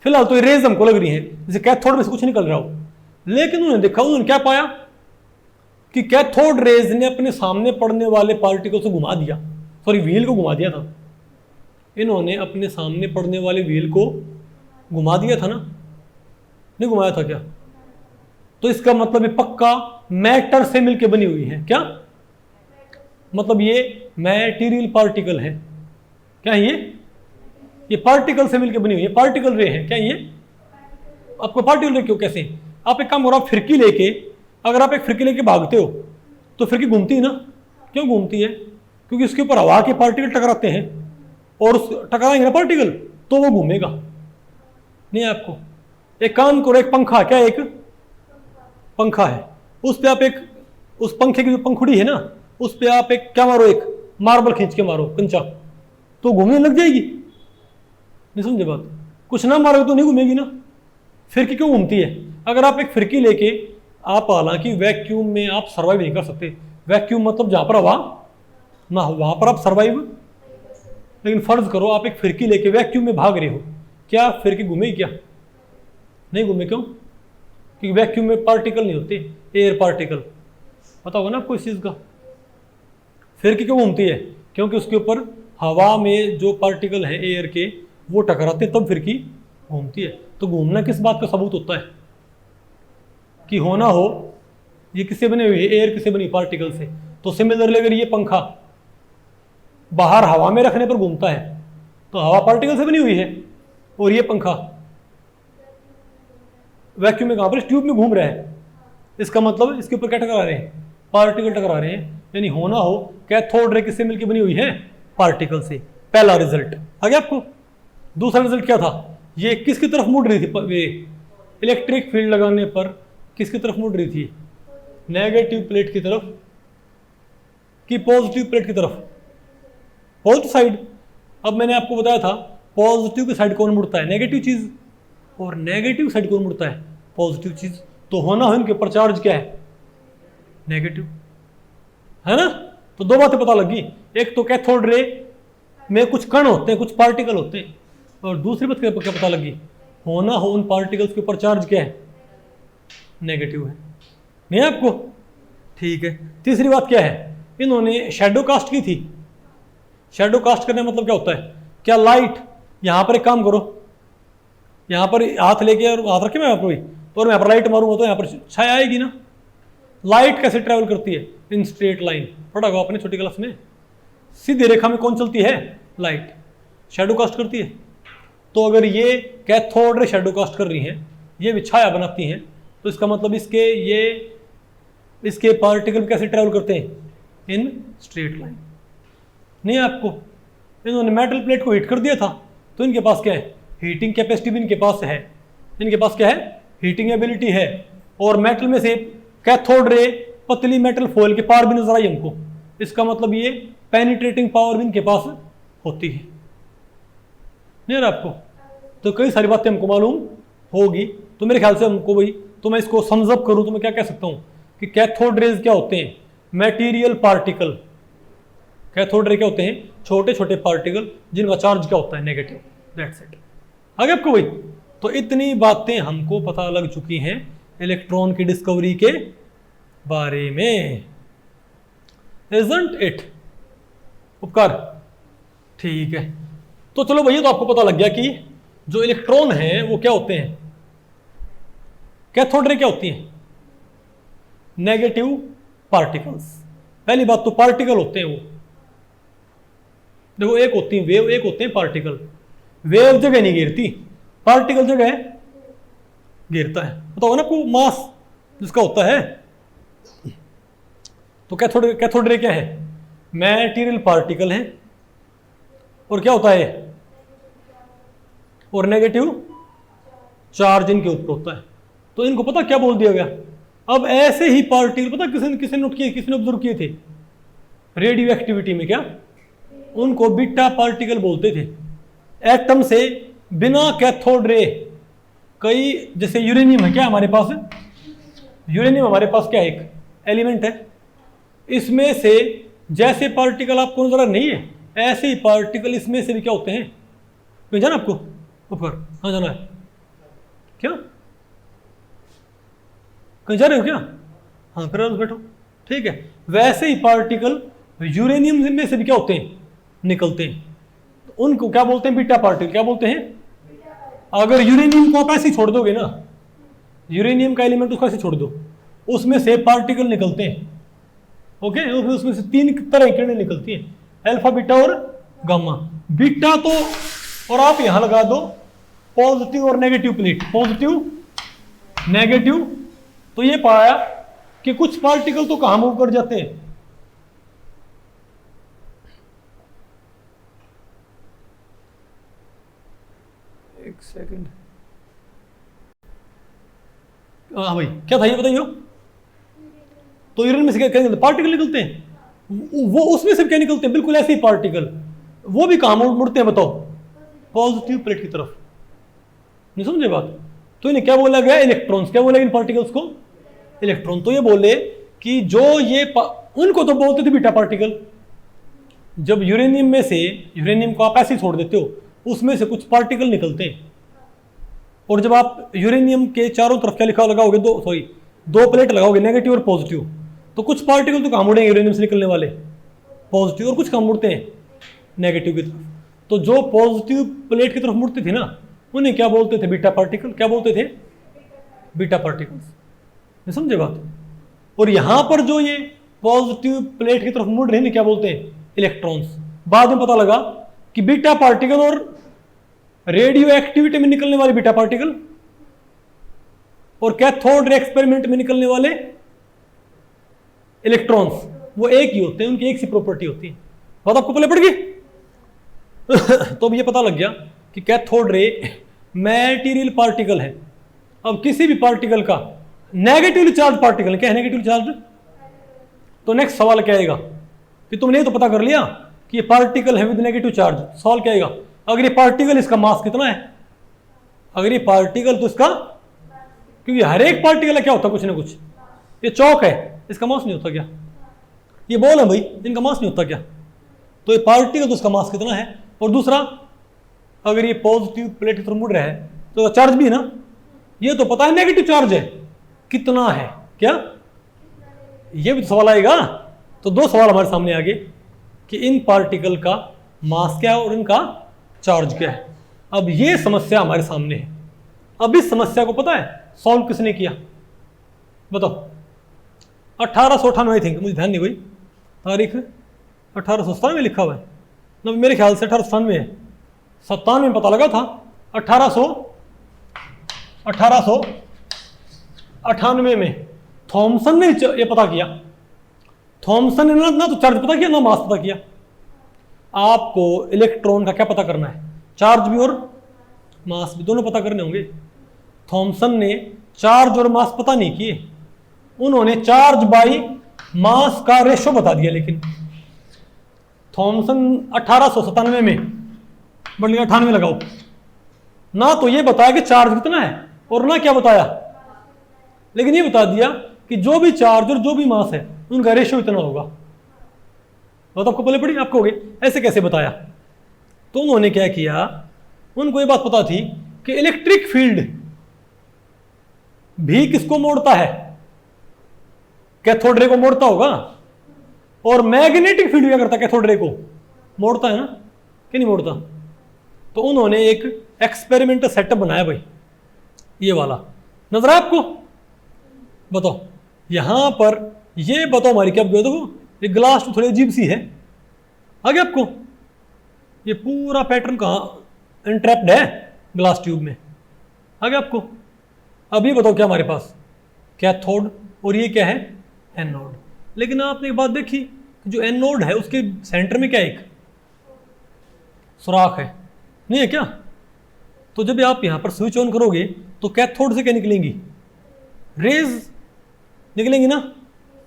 फिलहाल तो ये रेज हमको लग रही है जैसे कैथोड में से कुछ निकल रहा हो, लेकिन उन्होंने देखा, उन्होंने क्या पाया कि कैथोड रेज ने अपने सामने पड़ने वाले पार्टिकल को घुमा दिया, सॉरी व्हील को घुमा दिया था। इन्होंने अपने सामने पड़ने वाले व्हील को घुमा दिया था ना, नहीं घुमाया था क्या? तो इसका मतलब ये पक्का मैटर से मिलकर बनी हुई है। क्या मतलब? ये मैटेरियल पार्टिकल है। क्या है ये पार्टिकल से मिलकर बनी हुई है, पार्टिकल रे है। क्या ये आपको पार्टिकल रे क्यों, कैसे? आप एक काम करो, आप फिरकी लेके, अगर आप एक फिरकी लेके भागते हो तो फिरकी घूमती है ना। क्यों घूमती है? क्योंकि उसके ऊपर हवा के पार्टिकल टकराते हैं, और उस टकराएंगे ना पार्टिकल तो वो घूमेगा। नहीं आपको एक काम करो, एक पंखा, क्या एक पंखा है, उस पर आप एक, उस पंखे की जो पंखुड़ी है ना, उस पर आप एक क्या मारो, एक मार्बल खींच के मारो, कंचा, तो घूमने लग जाएगी। नहीं समझे बात? कुछ ना मारोगे तो नहीं घूमेगी ना। फिरकी क्यों घूमती है? अगर आप एक फिरकी लेके, आप हालांकि वैक्यूम में आप सर्वाइव नहीं कर सकते, वैक्यूम मतलब जहां पर हवा ना हो वहां पर आप सर्वाइव, लेकिन फर्ज करो आप एक फिरकी लेके वैक्यूम में भाग रहे हो, क्या फिरकी घूमेगी? क्या नहीं घूमे? क्यों? क्योंकि वैक्यूम में पार्टिकल नहीं होते, एयर पार्टिकल। पता होगा ना आपको इस चीज का। फिरकी क्यों घूमती है? क्योंकि उसके ऊपर हवा में जो पार्टिकल है एयर के, वो टकराते तब फिरकी घूमती है। तो घूमना किस बात का सबूत होता है कि होना हो, ये किससे बने हुए, एयर किससे बनी, पार्टिकल से। तो सिमिलरली अगर ये पंखा बाहर हवा में रखने पर घूमता है तो हवा पार्टिकल से बनी हुई है, और ये पंखा वैक्यूम में कहां पर, इस ट्यूब में घूम रहा है। इसका मतलब इसके ऊपर क्या टकरा रहे हैं, पार्टिकल टकरा रहे हैं, यानी होना हो कैथोड रे किससे मिलकर बनी हुई है, पार्टिकल से। पहला रिजल्ट आ गया आपको। दूसरा रिजल्ट क्या था, ये किसकी तरफ मुड़ रही थी, इलेक्ट्रिक फील्ड लगाने पर किसकी तरफ मुड़ रही थी, नेगेटिव प्लेट की तरफ कि पॉजिटिव प्लेट की तरफ, पॉजिटिव साइड। अब मैंने आपको बताया था पॉजिटिव की साइड कौन मुड़ता है, नेगेटिव चीज, और नेगेटिव साइड कौन मुड़ता है, पॉजिटिव चीज। तो होना हो इनके ऊपर चार्ज क्या है, नेगेटिव, है ना। तो दो बातें पता लगी, एक तो कैथोड रे में कुछ कण होते हैं, कुछ पार्टिकल होते हैं, और दूसरी बात क्या पता लगी, होना हो उन पार्टिकल्स के ऊपर चार्ज क्या है, नेगेटिव है। नहीं आपको, ठीक है। तीसरी बात क्या है, इन्होंने शैडो कास्ट की थी। शैडो कास्ट करने का मतलब क्या होता है, क्या लाइट, यहां पर एक काम करो, यहां पर हाथ लेके और हाथ रखे मैं यहाँ पर, और मैं यहाँ पर लाइट मारूंगा तो यहाँ पर छाया आएगी ना। लाइट कैसे ट्रेवल करती है, इन स्ट्रेट लाइन, पढ़ा होगा आपने छोटी क्लास में। सीधी रेखा में कौन चलती है, लाइट, शैडो कास्ट करती है। तो अगर ये कैथोड रे शैडो कास्ट कर रही हैं, ये भी छाया बनाती हैं, तो इसका मतलब इसके पार्टिकल कैसे ट्रेवल करते हैं, इन स्ट्रेट लाइन। नहीं आपको, इन्होंने मेटल प्लेट को हीट कर दिया था, तो इनके पास क्या है, हीटिंग कैपेसिटी भी इनके पास है। इनके पास क्या है, हीटिंग एबिलिटी है। और मेटल में से कैथोड रे पतली मेटल फॉइल के पार भी नजर आई हमको, इसका मतलब ये पेनिट्रेटिंग पावर भी इनके पास होती है। नहीं यार आपको, तो कई सारी बातें हमको मालूम होगी। तो मेरे ख्याल से हमको भाई, तो मैं इसको समझअप करूं तो मैं क्या कह सकता हूं कि कैथोड रेज क्या होते हैं, मटेरियल पार्टिकल। कैथोड रे क्या होते हैं, छोटे छोटे पार्टिकल जिनका चार्ज क्या होता है, नेगेटिव। That's it. आगे आपको भाई, तो इतनी बातें हमको पता लग चुकी हैं इलेक्ट्रॉन की डिस्कवरी के बारे में, इजंट इट उपकार, ठीक है। तो चलो भैया, तो आपको पता लग गया कि जो इलेक्ट्रॉन है वो क्या होते हैं, कैथोड रे क्या होती हैं, नेगेटिव पार्टिकल्स। पहली बात तो पार्टिकल होते हैं वो, देखो एक होती है वेव, एक होते हैं पार्टिकल। वेव जगह नहीं गिरती, पार्टिकल जगह गिरता है। बताओ ना आपको, मास जिसका होता है। तो कैथोड रे क्या है, मैटेरियल पार्टिकल है, और क्या होता है, और नेगेटिव चार्ज इनके ऊपर होता है। तो इनको पता क्या बोल दिया गया। अब ऐसे ही पार्टिकल पता किसने नोट किए, किसने ऑब्जर्व किए थे, रेडियो एक्टिविटी में, क्या उनको बीटा पार्टिकल बोलते थे। एटम से बिना कैथोड रे, कई जैसे यूरेनियम है, क्या हमारे पास, यूरेनियम हमारे पास क्या है, एक एलिमेंट है। इसमें से जैसे पार्टिकल आपको नजर नहीं है, ऐसे ही पार्टिकल इसमें से भी क्या होते हैं। कहीं जाना आपको ऊपर, हाँ जाना है क्या, कहीं जा रहे हो क्या, हाँ फिर बैठो, ठीक है। वैसे ही पार्टिकल यूरेनियम में से भी क्या होते हैं, निकलते हैं। तो उनको क्या बोलते हैं, बीटा पार्टिकल। क्या बोलते हैं, अगर यूरेनियम को आप ऐसे छोड़ दोगे ना, यूरेनियम का एलिमेंट उसको ऐसे छोड़ दो, उसमें से पार्टिकल निकलते हैं। ओके, उसमें से तीन तरह की किरणें निकलती हैं, अल्फा, बीटा और गामा। बीटा तो, और आप यहां लगा दो पॉजिटिव और नेगेटिव प्लेट, पॉजिटिव नेगेटिव। तो ये पाया कि कुछ पार्टिकल तो कहां मूव कर जाते हैं, एक सेकंड, हाँ भाई क्या था ये बताइए। तो यूरेनियम में से क्या निकलते, पार्टिकल निकलते हैं, वो उसमें से क्या निकलते हैं, बिल्कुल ऐसे ही पार्टिकल। वो भी कहां मुड़ते हैं बताओ, पॉजिटिव प्लेट की तरफ। नहीं समझे बात। तो इन्हें क्या बोला गया, इलेक्ट्रॉन्स। क्या बोला इन पार्टिकल्स को, इलेक्ट्रॉन। तो ये बोले कि जो ये उनको तो बोलते थे बीटा पार्टिकल। जब यूरेनियम में से, यूरेनियम को आप ऐसे ही छोड़ देते हो, उसमें से कुछ पार्टिकल निकलते हैं। और जब आप यूरेनियम के चारों तरफ क्या लिखा लगाओगे, दो प्लेट लगाओगे, नेगेटिव और पॉजिटिव, तो कुछ पार्टिकल तो कहां मुड़ेंगे यूरेनियम से निकलने वाले, पॉजिटिव, और कुछ कहां मुड़ते हैं, नेगेटिव की तरफ। तो जो पॉजिटिव प्लेट की तरफ मुड़ते थे ना, उन्हें क्या बोलते थे, बीटा पार्टिकल। क्या बोलते थे, बीटा पार्टिकल्स। समझे बात। और यहां पर जो ये पॉजिटिव प्लेट की तरफ मुड़ रहे हैं, क्या बोलते हैं, इलेक्ट्रॉन्स। बाद में पता लगा कि बीटा पार्टिकल और रेडियो एक्टिविटी में निकलने वाले बीटा पार्टिकल और कैथोड रे एक्सपेरिमेंट में निकलने वाले इलेक्ट्रॉन्स वो एक ही होते हैं, उनकी एक सी प्रॉपर्टी होती है। बात आपको पहले पड़ गई? तो अब ये पता लग गया कि कैथोड रे मैटेरियल पार्टिकल है। अब किसी भी पार्टिकल का नेगेटिवली चार्ज पार्टिकल क्या है? Negatively charge. तो नेक्स्ट सवाल क्या आएगा कि तुमने ये तो पता कर लिया कि ये पार्टिकल है विद नेगेटिव चार्ज। सवाल क्या आएगा, अगर ये पार्टिकल इसका मास कितना है? अगर ये पार्टिकल तो इसका, क्योंकि हर एक पार्टिकल क्या होता है कुछ ना कुछ। ये चौक है, इसका मास नहीं होता क्या? ये बॉल है भाई, इनका मास नहीं होता क्या? तो ये पार्टिकल तो इसका मास कितना है? और दूसरा, अगर ये पॉजिटिव प्लेट की तरफ मुड़ रहा है तो चार्ज भी है ना, ये तो पता है नेगेटिव चार्ज है, कितना है क्या? ये भी तो सवाल आएगा। तो दो सवाल हमारे सामने आ गए कि इन पार्टिकल का मास क्या है और इनका चार्ज क्या है। अब ये समस्या हमारे सामने है। अब इस समस्या को पता है सॉल्व किसने किया? बताओ। 1898 आई थिंक, मुझे ध्यान नहीं हुई तारीख, 1897 में लिखा हुआ है ना, मेरे ख्याल से 1897 है। 97 में पता लगा था। 1898 में थॉमसन ने ये पता किया। थॉमसन ने ना तो चार्ज पता किया ना मास पता किया। आपको इलेक्ट्रॉन का क्या पता करना है? चार्ज भी और मास भी, दोनों पता करने होंगे। थॉमसन ने चार्ज और मास पता नहीं किए, उन्होंने चार्ज बाई मास का रेशो बता दिया। लेकिन थॉमसन 1897 में, बढ़ 98 लगाओ ना, तो ये बताया कि चार्ज कितना है और ना क्या बताया, लेकिन ये बता दिया कि जो भी चार्ज और जो भी मास है उनका रेशियो इतना होगा। बात आपको पहले पड़ी? आपको हो गई। ऐसे कैसे बताया? तो उन्होंने क्या किया, उनको ये बात पता थी कि इलेक्ट्रिक फील्ड भी किसको मोड़ता है? कैथोड रे को मोड़ता होगा। और मैग्नेटिक फील्ड क्या करता है? कैथोड रे को मोड़ता है ना, कि नहीं मोड़ता? तो उन्होंने एक एक्सपेरिमेंटल सेटअप बनाया भाई, ये वाला नजर है आपको? बताओ यहां पर, ये बताओ हमारी क्या, देखो ये ग्लास थोड़ी अजीब सी है, आगे आपको ये पूरा पैटर्न कहां इंट्रैप्ड है ग्लास ट्यूब में, आगे आपको। अब ये बताओ क्या हमारे पास कैथोड और ये क्या है? एनोड। लेकिन आपने एक बात देखी, जो एनोड है उसके सेंटर में क्या एक सुराख है, नहीं है क्या? तो जब आप यहां पर स्विच ऑन करोगे तो कैथोड से क्या निकलेंगी? रेज निकलेंगी ना,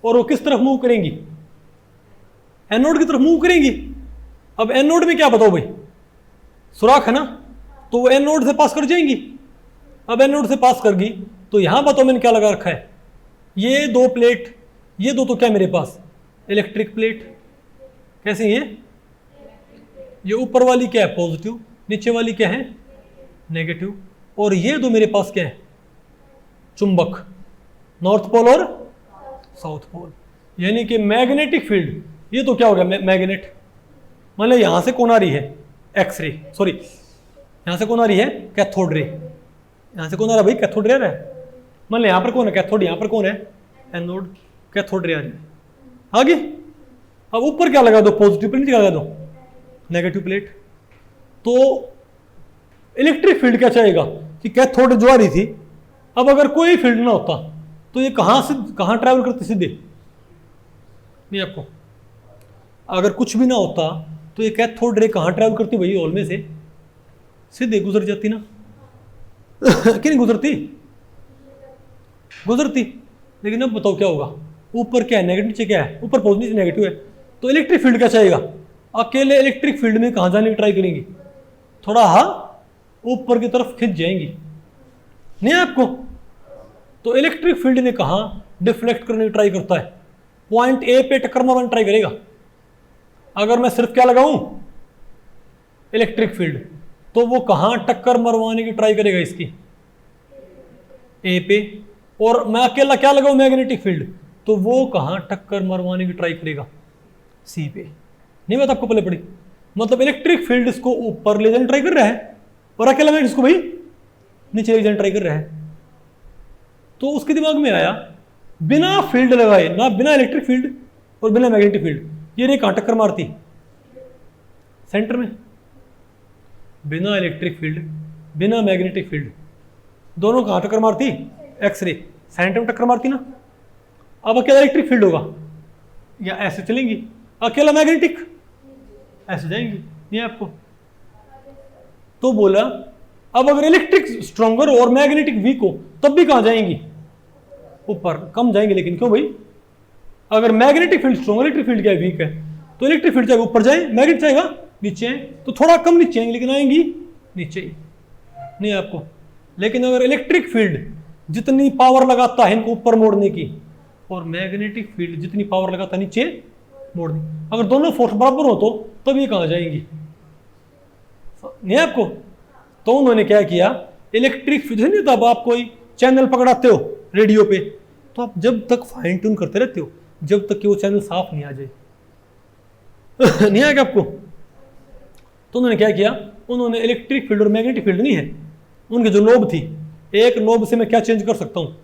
और वो किस तरफ मूव करेंगी? एनोड की तरफ मूव करेंगी। अब एनोड में क्या बताओ भाई, सुराख है ना, तो वो एनोड से पास कर जाएंगी। अब एनोड से पास करगी तो यहां बताओ मैंने क्या लगा रखा है? ये दो प्लेट, ये दो तो क्या मेरे पास इलेक्ट्रिक प्लेट, कैसे ये ऊपर वाली क्या है? पॉजिटिव, नीचे वाली क्या है? नेगेटिव। और ये दो मेरे पास क्या है? चुंबक, नॉर्थ पोल और साउथ पोल, यानी कि मैग्नेटिक फील्ड। ये तो क्या हो गया? मैग्नेट। मान लो यहां से कौन आ रही है? एक्स रे, सॉरी यहां से कौन आ रही है? Cathode ray. यहां से कौन आ रहा है भाई? कैथोड रे आ रहा है। मान लो यहां पर कौन है? कैथोड। यहां पर कौन है? एनोड। कैथोड रे आ रही है आगे। अब ऊपर क्या लगा दो? Positive plate. क्या लगा दो? Negative plate. तो इलेक्ट्रिक फील्ड क्या चाहेगा कि कैथोड जो आ रही थी, अब अगर कोई फील्ड ना होता तो ये कहां से कहां ट्रैवल करती? सीधे नहीं आपको, अगर कुछ भी ना होता तो ये कैथोड रे कहां ट्रैवल करती भाई? हॉल में से सीधे गुजर जाती ना कि नहीं गुजरती? गुजरती। लेकिन अब बताओ क्या होगा? ऊपर क्या है? नेगेटिव, नीचे क्या है? ऊपर पॉजिटिव, नीचे नेगेटिव है। तो इलेक्ट्रिक फील्ड क्या चाहेगा? अकेले इलेक्ट्रिक फील्ड में कहां जाने की ट्राई करेंगी? थोड़ा ऊपर की तरफ खिंच जाएंगी, नहीं है आपको? तो इलेक्ट्रिक फील्ड ने कहा डिफ्लेक्ट करने की ट्राई करता है, पॉइंट ए पे टक्कर मारने ट्राई करेगा। अगर मैं सिर्फ क्या लगाऊं? इलेक्ट्रिक फील्ड, तो वो कहां टक्कर मरवाने की ट्राई करेगा? इसकी ए पे। और मैं अकेला क्या लगाऊं? मैग्नेटिक फील्ड, तो वो कहां टक्कर मरवाने की ट्राई करेगा? सी पे। नहीं बात आपको पहले पड़ी? मतलब इलेक्ट्रिक फील्ड इसको ऊपर ले जाने ट्राई कर रहा है और अकेला मैं इसको भाई नीचे ले जाने ट्राई कर रहा है। तो उसके दिमाग में आया, बिना फील्ड लगाए ना, बिना इलेक्ट्रिक फील्ड और बिना मैग्नेटिक फील्ड, ये रे कहां टक्कर मारती? सेंटर में। बिना इलेक्ट्रिक फील्ड, बिना मैग्नेटिक फील्ड, दोनों कहाँ टक्कर मारती? एक्सरे, सेंटर में टक्कर मारती ना। अब अकेला इलेक्ट्रिक फील्ड होगा या ऐसे चलेंगी, अकेला मैग्नेटिक ऐसे जाएंगी, ये आपको। तो बोला अब अगर इलेक्ट्रिक स्ट्रॉन्गर और मैग्नेटिक वीक हो तब भी कहाँ जाएंगी? ऊपर, कम जाएंगे। लेकिन क्यों भाई? अगर magnetic field strong, electric field क्या है? वीक है, तो इलेक्ट्रिक फील्ड चाहे ऊपर जाए, मैग्नेट जाएगा नीचे आए, तो थोड़ा कम नीचे आएंगे लेकिन आएंगी नीचे ही, नहीं आपको। लेकिन अगर इलेक्ट्रिक फील्ड जितनी पावर लगाता है इनको ऊपर मोड़ने की, और मैग्नेटिक फील्ड जितनी पावर लगाता है नीचे मोड़ने, अगर दोनों फोर्स बराबर हो तो तब ये कहाँ जाएंगी? नहीं आपको। तो उन्होंने क्या किया, इलेक्ट्रिक फील्ड नहीं, तब आप कोई चैनल पकड़ाते हो रेडियो पे, तो आप जब तक फाइन ट्यून करते रहते हो जब तक कि वो चैनल साफ नहीं आ जाए। नहीं आएगा आपको। तो उन्होंने क्या किया, उन्होंने इलेक्ट्रिक फील्ड और मैग्नेटिक फील्ड नहीं है, उनकी जो नोब थी, एक नोब से मैं क्या चेंज कर सकता हूँ?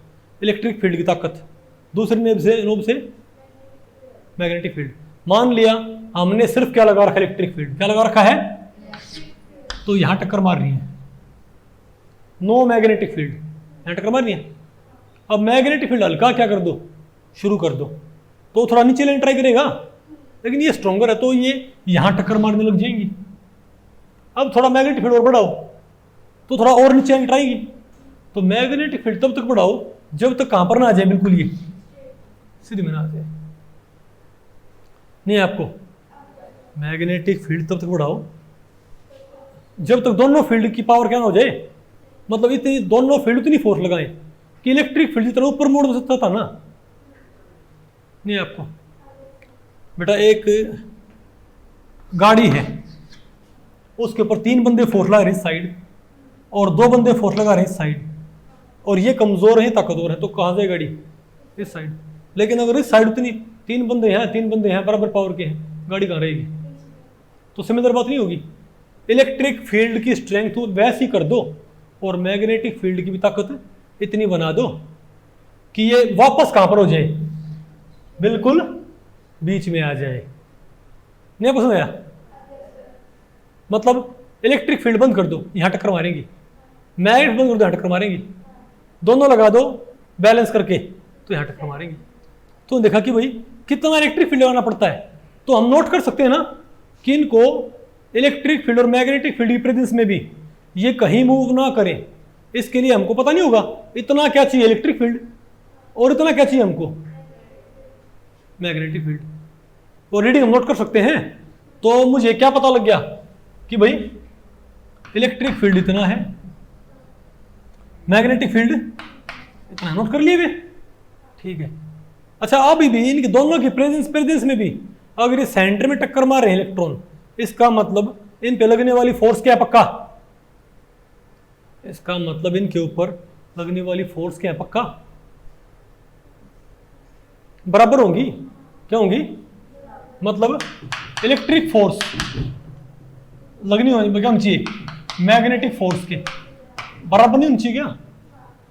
इलेक्ट्रिक फील्ड की ताकत, दूसरी नोब से मैग्नेटिक फील्ड। मान लिया हमने सिर्फ क्या लगा रखा, इलेक्ट्रिक फील्ड क्या लगा रखा है, तो यहां टक्कर मार रही है, नो मैग्नेटिक फील्ड, यहां टक्कर मार रही है। अब मैग्नेटिक फील्ड हल्का क्या कर दो, शुरू कर दो, तो थोड़ा नीचे लेने ट्राई करेगा, लेकिन ये स्ट्रॉन्गर है तो ये यहां टक्कर मारने लग जाएंगी। अब थोड़ा मैग्नेटिक फील्ड और बढ़ाओ तो थोड़ा और नीचे आने ट्राई की, तो मैग्नेटिक फील्ड तब तक बढ़ाओ जब तक कहां पर ना आ जाए, बिल्कुल ये सीधे में ना आ जाए। नहीं आपको, मैग्नेटिक फील्ड तब तक बढ़ाओ जब तक दोनों फील्ड की पावर क्या ना हो जाए, मतलब इतनी दोनों फील्ड इतनी फोर्स लगाएं कि इलेक्ट्रिक फील्ड जितना ऊपर मोड़ सकता था ना। नहीं आपको बेटा, एक गाड़ी है, उसके ऊपर 3 बंदे फोर्स लगा रहे हैं इस साइड और 2 बंदे फोर्स लगा रहे हैं इस साइड, और ये कमजोर है ताकतवर है, तो कहां जाए गाड़ी? इस साइड। लेकिन अगर इस साइड उतनी 3 बंदे हैं बराबर पावर के हैं, गाड़ी कहां रहेगी? तो सिमिलर बात नहीं होगी। इलेक्ट्रिक फील्ड की स्ट्रेंथ वैसी कर दो और मैग्नेटिक फील्ड की भी ताकत इतनी बना दो कि ये वापस कहां पर हो जाए, बिल्कुल बीच में आ जाए। नहीं पसंद आया? मतलब इलेक्ट्रिक फील्ड बंद कर दो, यहां टक्कर मारेंगी, मैग्नेट बंद कर दो, यहां टक्कर मारेंगी, दोनों लगा दो बैलेंस करके तो यहां टक्कर मारेंगी। तो देखा कि भाई कितना इलेक्ट्रिक फील्ड लगाना पड़ता है। तो हम नोट कर सकते हैं ना कि इनको इलेक्ट्रिक फील्ड और मैग्नेटिक फील्ड की प्रेजेंस में भी ये कहीं मूव ना करें, इसके लिए हमको पता नहीं होगा इतना क्या चाहिए इलेक्ट्रिक फील्ड और इतना क्या चाहिए हमको मैग्नेटिक फील्ड, और रीडिंग हम नोट कर सकते हैं। तो मुझे क्या पता लग गया कि भाई इलेक्ट्रिक फील्ड इतना है, मैग्नेटिक फील्ड इतना, नोट कर लिए वे, ठीक है। अच्छा, अभी भी इनके दोनों की प्रेजेंस में भी अगर ये सेंटर में टक्कर मार रहे हैं इलेक्ट्रॉन, इसका मतलब इन पे लगने वाली फोर्स क्या है? पक्का, इसका मतलब इनके ऊपर लगने वाली फोर्स क्या है? पक्का बराबर होंगी। क्या होंगी? मतलब इलेक्ट्रिक फोर्स लगनी होनी क्या होनी चाहिए? मैग्नेटिक फोर्स के बराबर नहीं होनी चाहिए क्या?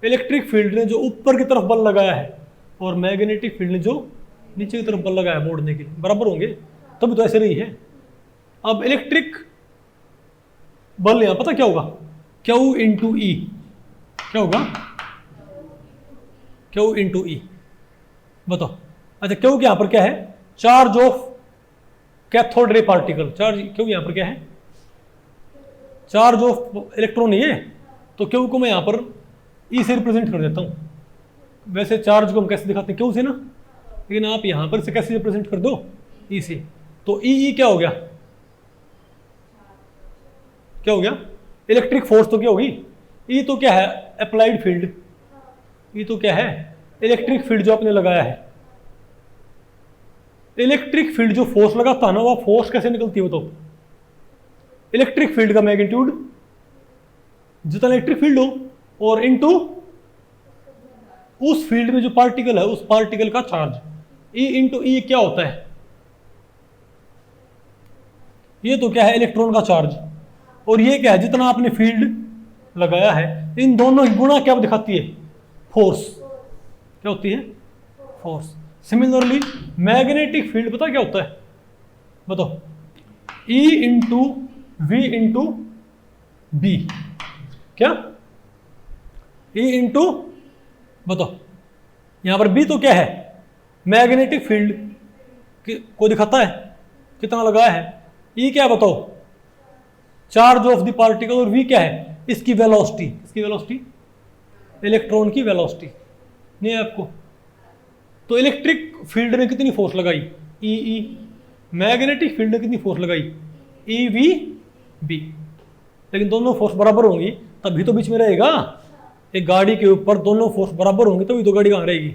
इलेक्ट्रिक फील्ड ने जो ऊपर की तरफ बल लगाया है और मैग्नेटिक फील्ड ने जो नीचे की तरफ बल लगाया है मोड़ने के लिए, बराबर होंगे, तभी तो ऐसे रही है। अब इलेक्ट्रिक बल यहां पता क्या होगा? Q इंटू ई, क्या होगा? Q इंटू ई, बताओ। अच्छा, Q यहां पर क्या है? Charge of cathode ray particle. Charge Q यहां पर क्या है? चार्ज ऑफ इलेक्ट्रॉन है, तो Q को मैं यहां पर E से रिप्रेजेंट कर देता हूं। वैसे चार्ज को हम कैसे दिखाते हैं? Q से ना, लेकिन आप यहां पर से कैसे रिप्रेजेंट कर दो? E से। तो E क्या हो गया? क्या हो गया? इलेक्ट्रिक फोर्स तो क्या होगी? E तो क्या है? Applied field. E तो क्या है? इलेक्ट्रिक फील्ड जो आपने लगाया है। इलेक्ट्रिक फील्ड जो फोर्स लगाता है ना, वो फोर्स कैसे निकलती है बताओ? इलेक्ट्रिक फील्ड का मैग्नीट्यूड जितना इलेक्ट्रिक फील्ड हो और इनटू उस फील्ड में जो पार्टिकल है उस पार्टिकल का चार्ज। E इंटू ई क्या होता है? ये तो क्या है? इलेक्ट्रॉन का चार्ज। और ये क्या है? जितना आपने फील्ड लगाया है, इन दोनों की गुणा क्या दिखाती है? फोर्स। क्या होती है? फोर्स। सिमिलरली मैग्नेटिक फील्ड पता क्या होता है? बताओ। E into V into B, क्या E इंटू, बताओ यहां पर बी तो क्या है, मैग्नेटिक फील्ड को दिखाता है कितना लगाया है, E क्या है बताओ, चार्ज ऑफ द पार्टिकल, और V क्या है इसकी वेलोसिटी, इसकी वेलोसिटी इलेक्ट्रॉन की वेलोसिटी, नहीं है आपको। तो इलेक्ट्रिक फील्ड ने कितनी फोर्स लगाई, E, मैग्नेटिक फील्ड ने कितनी फोर्स लगाई, EV B, लेकिन दोनों फोर्स बराबर होंगी तभी तो बीच में रहेगा। एक गाड़ी के ऊपर दोनों फोर्स बराबर होंगे तभी तो गाड़ी कहाँ रहेगी,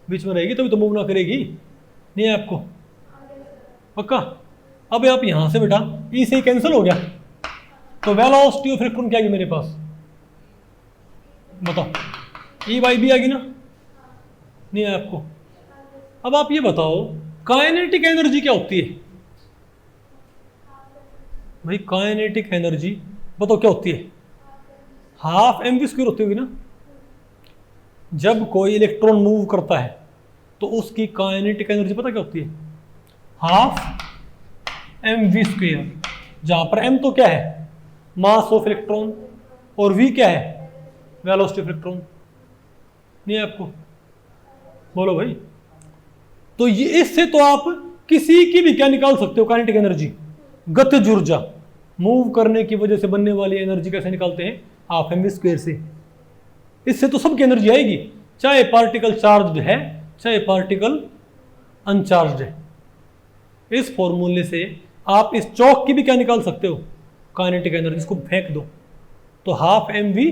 बीच में रहेगी, तभी तो मूव ना करेगी, नहीं है आपको पक्का। अब आप यहां से बेटा E से कैंसिल हो गया, तो वेलोसिटी ऑफ इलेक्ट्रॉन क्या आ गई मेरे पास, बताओ E बाई बी आ गई ना, नहीं है आपको। अब आप ये बताओ काइनेटिक एनर्जी क्या होती है भाई, काइनेटिक एनर्जी बताओ क्या होती है, हाफ एम वी स्क्वायर होती होगी ना। जब कोई इलेक्ट्रॉन मूव करता है तो उसकी काइनेटिक एनर्जी पता क्या होती है, हाफ एम वी स्क्वायर, जहां पर एम तो क्या है मास ऑफ इलेक्ट्रॉन और वी क्या है वेलोसिटी ऑफ इलेक्ट्रॉन, नहीं है आपको, बोलो भाई। तो ये इससे तो आप किसी की भी क्या निकाल सकते हो काइनेटिक एनर्जी, गतिज ऊर्जा, मूव करने की वजह से बनने वाली एनर्जी कैसे निकालते हैं, हाफ एम वी स्क्वायर से। इससे तो सबकी एनर्जी आएगी, चाहे पार्टिकल चार्ज्ड है चाहे पार्टिकल अनचार्ज्ड है। इस फॉर्मूले से आप इस चौक की भी क्या निकाल सकते हो काइनेटिक एनर्जी, इसको फेंक दो तो हाफ एम वी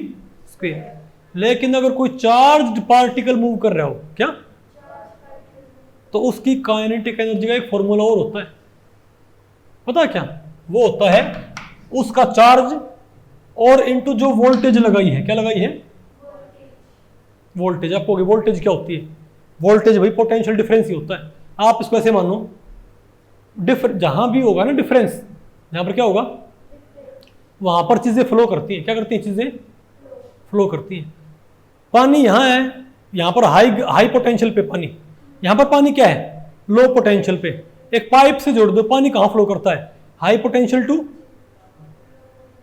स्क्वायर। लेकिन अगर कोई चार्ज्ड पार्टिकल मूव कर रहा हो क्या, तो उसकी काइनेटिक एनर्जी का एक फॉर्मूला और होता है, पता क्या, वो होता है उसका चार्ज और इनटू जो वोल्टेज लगाई है, क्या लगाई है वोल्टेज। आपको वोल्टेज क्या होती है, वोल्टेज भाई पोटेंशियल डिफरेंस ही होता है। आप इसको ऐसे मानो, जहां भी होगा ना डिफरेंस, जहां पर क्या होगा वहां पर चीजें फ्लो करती हैं, क्या करती हैं चीजें फ्लो करती हैं। पानी यहां है, यहां पर हाई पोटेंशियल पे पानी, यहां पर पानी क्या है लो पोटेंशियल पे, एक पाइप से जोड़ दो, पानी कहां फ्लो करता है हाई पोटेंशियल टू,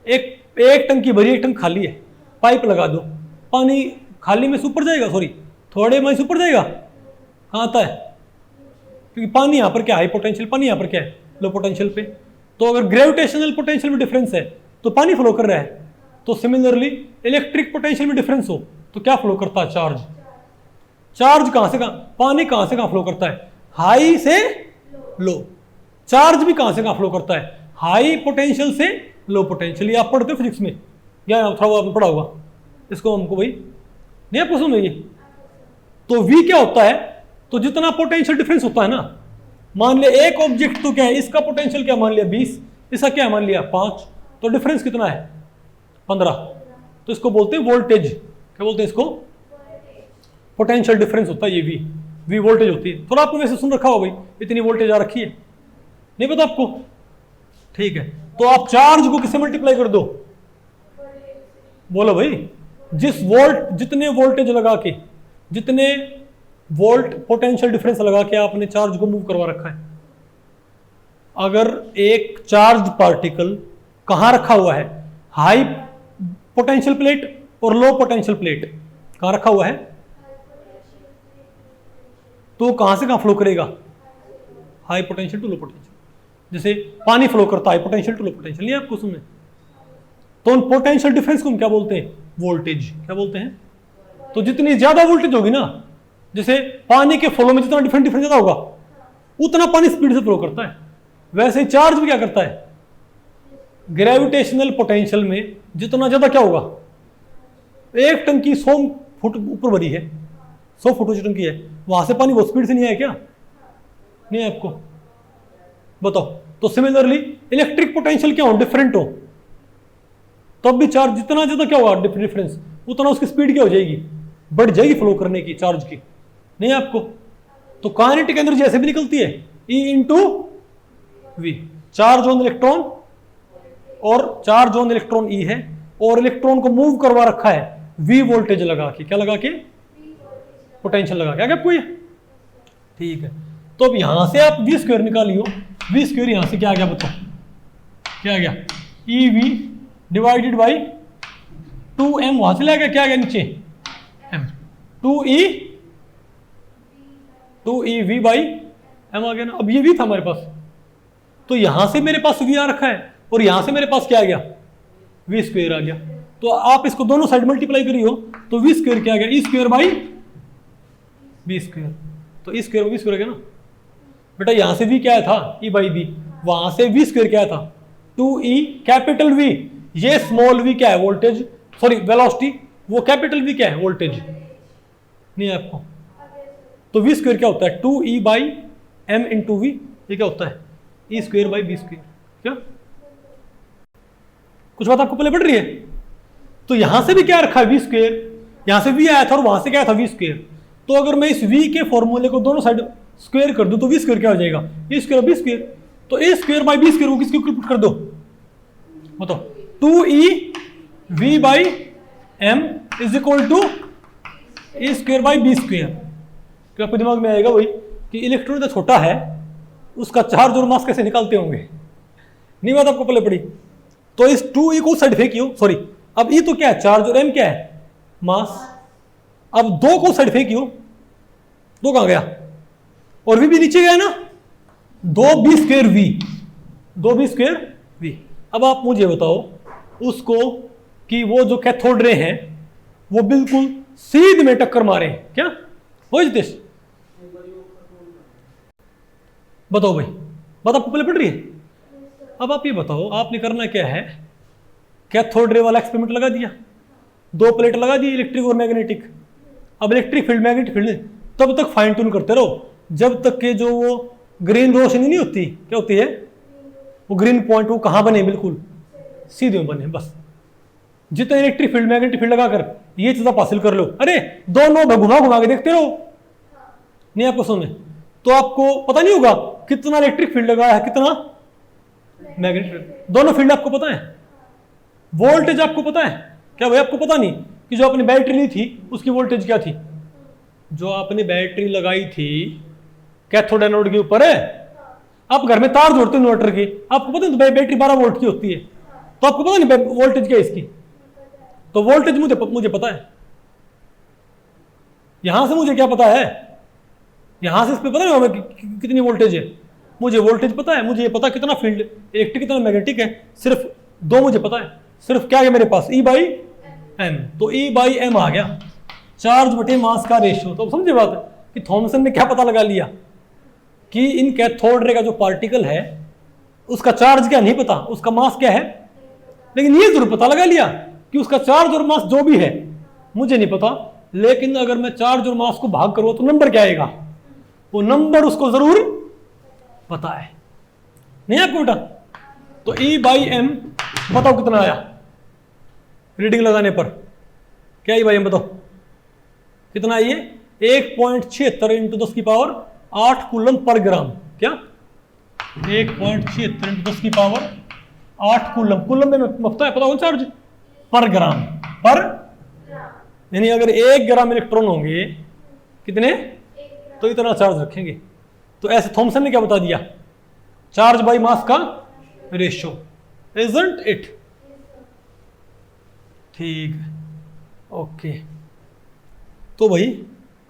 एक टंकी भरी एक टंक खाली है, पाइप लगा दो, पानी खाली में से ऊपर जाएगा, सॉरी थोड़े में से ऊपर जाएगा, कहां आता है, क्योंकि पानी यहां पर क्या हाई पोटेंशियल, पानी यहां पर क्या है लो पोटेंशियल पे। तो अगर ग्रेविटेशनल पोटेंशियल में डिफरेंस है तो पानी फ्लो कर रहा है, तो सिमिलरली इलेक्ट्रिक पोटेंशियल में डिफरेंस हो तो क्या फ्लो करता है चार्ज, चार्ज कहां से कहां, पानी कहां से कहां फ्लो करता है हाई से लो, चार्ज भी कहां से कहां फ्लो करता है हाई पोटेंशियल से लो पोटेंशियल। ये आप पढ़ते हो फिजिक्स में या थोड़ा आपने पढ़ा होगा, इसको हमको भाई नहीं आपको समझेगी। तो V क्या होता है, तो जितना पोटेंशियल डिफरेंस होता है ना, मान लिया एक ऑब्जेक्ट तो क्या है इसका पोटेंशियल क्या मान लिया 20, इसका क्या मान लिया 5, तो डिफरेंस कितना है 15, तो इसको बोलते हैं वोल्टेज, क्या बोलते हैं इसको पोटेंशियल डिफरेंस होता है ये V वोल्टेज होती है। थोड़ा आपको वैसे सुन रखा हो भाई इतनी वोल्टेज आ रखी है, नहीं पता आपको, ठीक है। तो आप चार्ज को किससे मल्टीप्लाई कर दो, बोलो भाई जितने वोल्टेज लगा के, जितने वोल्ट पोटेंशियल डिफरेंस लगा के आपने चार्ज को मूव करवा रखा है। अगर एक चार्ज पार्टिकल कहां रखा हुआ है, हाई पोटेंशियल प्लेट और लो पोटेंशियल प्लेट कहां रखा हुआ है, तो कहां से कहां फ्लो करेगा high potential to low potential, जैसे पानी फ्लो करता है पोटेंशियल टू लो पोटेंशियल, नहीं आपको सुनने। तो उन पोटेंशियल डिफरेंस को हम क्या बोलते हैं वोल्टेज, क्या बोलते हैं। तो जितनी ज्यादा वोल्टेज होगी ना, जैसे पानी के फ्लो में जितना डिफरेंस ज्यादा होगा उतना पानी स्पीड से फ्लो करता है, वैसे ही चार्ज भी क्या करता है, ग्रेविटेशनल पोटेंशियल में जितना ज्यादा क्या होगा, एक टंकी 100 फुट ऊपर भरी है, 100 फुट ऊंची टंकी है, वहां से पानी बहुत स्पीड से नहीं आया क्या, नहीं है आपको, बताओ। तो सिमिलरली इलेक्ट्रिक पोटेंशियल क्या हो डिफरेंट हो, तब भी चार्ज जितना ज्यादा क्या होगा डिफरेंस, उतना उसकी स्पीड क्या हो जाएगी, बढ़ जाएगी फ्लो करने की चार्ज की, नहीं है आपको। तो काइनेटिक एनर्जी ऐसे भी निकलती है E into V, charge on electron, और चार्ज ऑन इलेक्ट्रॉन E है, और इलेक्ट्रॉन को मूव करवा रखा है V वोल्टेज लगा के, क्या लगा के पोटेंशियल लगा के, आपको ये ठीक है। तो अब यहां से आप V स्क्वायर निकालियो, V स्क्वायर यहां से क्या आ गया बताओ, क्या आ गया EV डिवाइडेड बाई 2m, वहां से लेकर क्या आ गया नीचे m, 2e v by m आ गया ना। अब ये v था हमारे पास, तो यहां से मेरे पास v आ रखा है और यहां से मेरे पास क्या आ गया v स्क्वायर आ गया। तो आप इसको दोनों साइड मल्टीप्लाई करिए तो v स्क्वायर क्या आ गया, e square by b square. तो e स्क्वायर v स्क्वायर आ गया ना बेटा। यहां से v क्या था e बाई b, वहां से v स्क्वायर क्या था 2e कैपिटल v, ये स्मॉल v क्या है वोल्टेज, सॉरी वेलोसिटी, वो कैपिटल v क्या है वोल्टेज, नहीं है आपको। तो v स्क्वायर क्या होता है 2e by m into v, ये क्या होता है e square by b square. क्या कुछ बात आपको पहले पढ़ रही है। तो यहां से भी क्या रखा है v स्क्वायर, यहां से v आया था और वहां से क्या था v स्क्वायर। तो अगर मैं इस v के फॉर्मूले को दोनों साइड स्क्वायर कर दूं तो v स्क्वायर क्या हो जाएगा ए स्क्वायर बी स्क्वायर। तो A square by B square को किसके ऊपर पुट कर दो बताओ, 2e v by m is equal to A square by B square. तो आपके दिमाग में आएगा वही कि इलेक्ट्रॉन जो छोटा है उसका चार्ज और मास कैसे निकालते होंगे, नहीं बात आपको पहले पड़ी। तो इस 2e को साइड फेंकियो, सॉरी अब e तो क्या है चार्ज और m क्या है मास। अब 2 को साइड फेंकियो, 2 कहां गया और v भी नीचे गया ना, 2b square v, 2b square v। अब आप मुझे बताओ उसको कि वो जो कैथोड रे हैं वो बिल्कुल सीधे में टक्कर मारे क्या हो जितेश, बताओ भाई, बात आपको पहले पड़ रही है। अब आप ये बताओ आपने करना क्या है, कैथोड रे वाला एक्सपेरिमेंट लगा दिया, 2 प्लेट लगा दी इलेक्ट्रिक और मैग्नेटिक। अब इलेक्ट्रिक फील्ड मैग्नेटिक फील्ड तब तक फाइन ट्यून करते रहो जब तक के जो वो ग्रीन रोशनी नहीं होती, क्या होती है वो ग्रीन पॉइंट, वो कहां बने बिल्कुल सीधे में बने। बस जितना इलेक्ट्रिक फील्ड मैग्नेटिक फील्ड लगाकर ये चीज आप हासिल कर लो, अरे दोनों घुमा घुमा के देखते रहो, नहीं आपको सुने तो आपको पता नहीं होगा कितना इलेक्ट्रिक फील्ड लगाया है कितना मैग्नेटिक फील्ड। दोनों फील्ड आपको पता है, वोल्टेज आपको पता है क्या भाई, आपको पता नहीं कि जो आपने बैटरी ली थी उसकी वोल्टेज क्या थी, जो आपने बैटरी लगाई थी कैथोड एनोड के ऊपर है। आप घर में तार जोड़ते हैं इन्वर्टर के, आपको पता है बैटरी 12 वोल्ट की होती है, तो आपको पता नहीं वोल्टेज क्या है इसकी। तो वोल्टेज मुझे पता है, यहां से मुझे क्या पता है, यहां से इस पे पता नहीं हमें कितनी वोल्टेज है, मुझे वोल्टेज पता है, मुझे ये पता कितना फील्ड इलेक्ट्रिक कितना मैग्नेटिक है, सिर्फ 2 मुझे पता है, सिर्फ क्या है मेरे पास E बाई एम। तो E बाई एम आ गया चार्ज बटे मास का रेशियो। तो समझे बात कि थॉमसन ने क्या पता लगा लिया कि इन कैथोड रे का जो पार्टिकल है उसका चार्ज क्या नहीं पता, उसका मास क्या है, लेकिन ये जरूर पता लगा लिया कि उसका चार्ज और मास जो भी है मुझे नहीं पता, लेकिन अगर मैं चार्ज और मास को भाग करूँ तो नंबर क्या आएगा, वो नंबर उसको जरूर पता है, नहीं आपको बेटा। तो E बाई एम बताओ कितना आया रीडिंग लगाने पर, क्या E बाई एम बताओ कितना है, ये 1.76 इंटू 10 की पावर 8 कूलम पर ग्राम। क्या 1.76 इंटू 10 की पावर 8 कूलम, कूलम में पता है चार्ज पर ग्राम, पर यानी अगर 1 ग्राम इलेक्ट्रॉन होंगे कितने, तो इतना चार्ज रखेंगे। तो ऐसे थॉमसन ने क्या बता दिया, चार्ज बाई मास का रेशियो, इजंट इट। ठीक ओके। तो भाई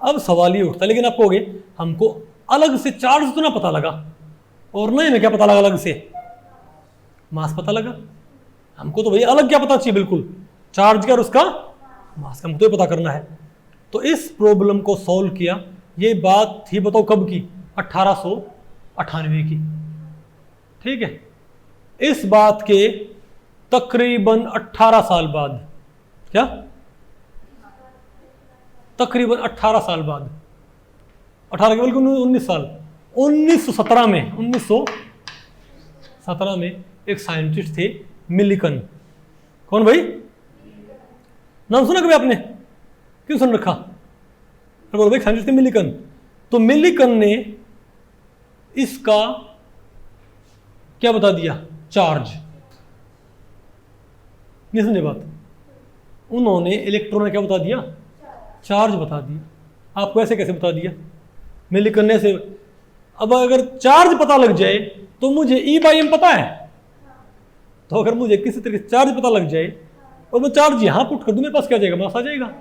अब सवाल ये उठता है, लेकिन आप कहोगे हमको अलग से चार्ज तो ना पता लगा और नहीं में क्या पता लगा, अलग से मास पता लगा, हमको तो भाई अलग क्या पता चाहिए, बिल्कुल चार्ज का और उसका मास का हमको तो पता करना है। तो इस प्रॉब्लम को सॉल्व किया, ये बात थी बताओ कब की, 1898 की। ठीक है, इस बात के तकरीबन 18 साल बाद, क्या तकरीबन 18 साल बाद, 18 के बल्कि 19 साल, 1917 में एक साइंटिस्ट थे मिलिकन। कौन भाई, नाम सुना कभी आपने, क्यों सुन रखा, भाई साइंटिस्ट थे मिलिकन। तो मिलिकन ने इसका क्या बता दिया, चार्ज, नहीं समझे बात, उन्होंने इलेक्ट्रॉन क्या बता दिया, चार्ज बता दिया। आपको ऐसे कैसे बता दिया, मिलिकन ने से। अब अगर चार्ज पता लग जाए तो मुझे E बाई एम पता है, तो अगर मुझे किसी तरीके से चार्ज पता लग जाए और मैं चार्ज यहां पुट कर दूं, मेरे पास क्या जाएगा, मास आ जाएगा।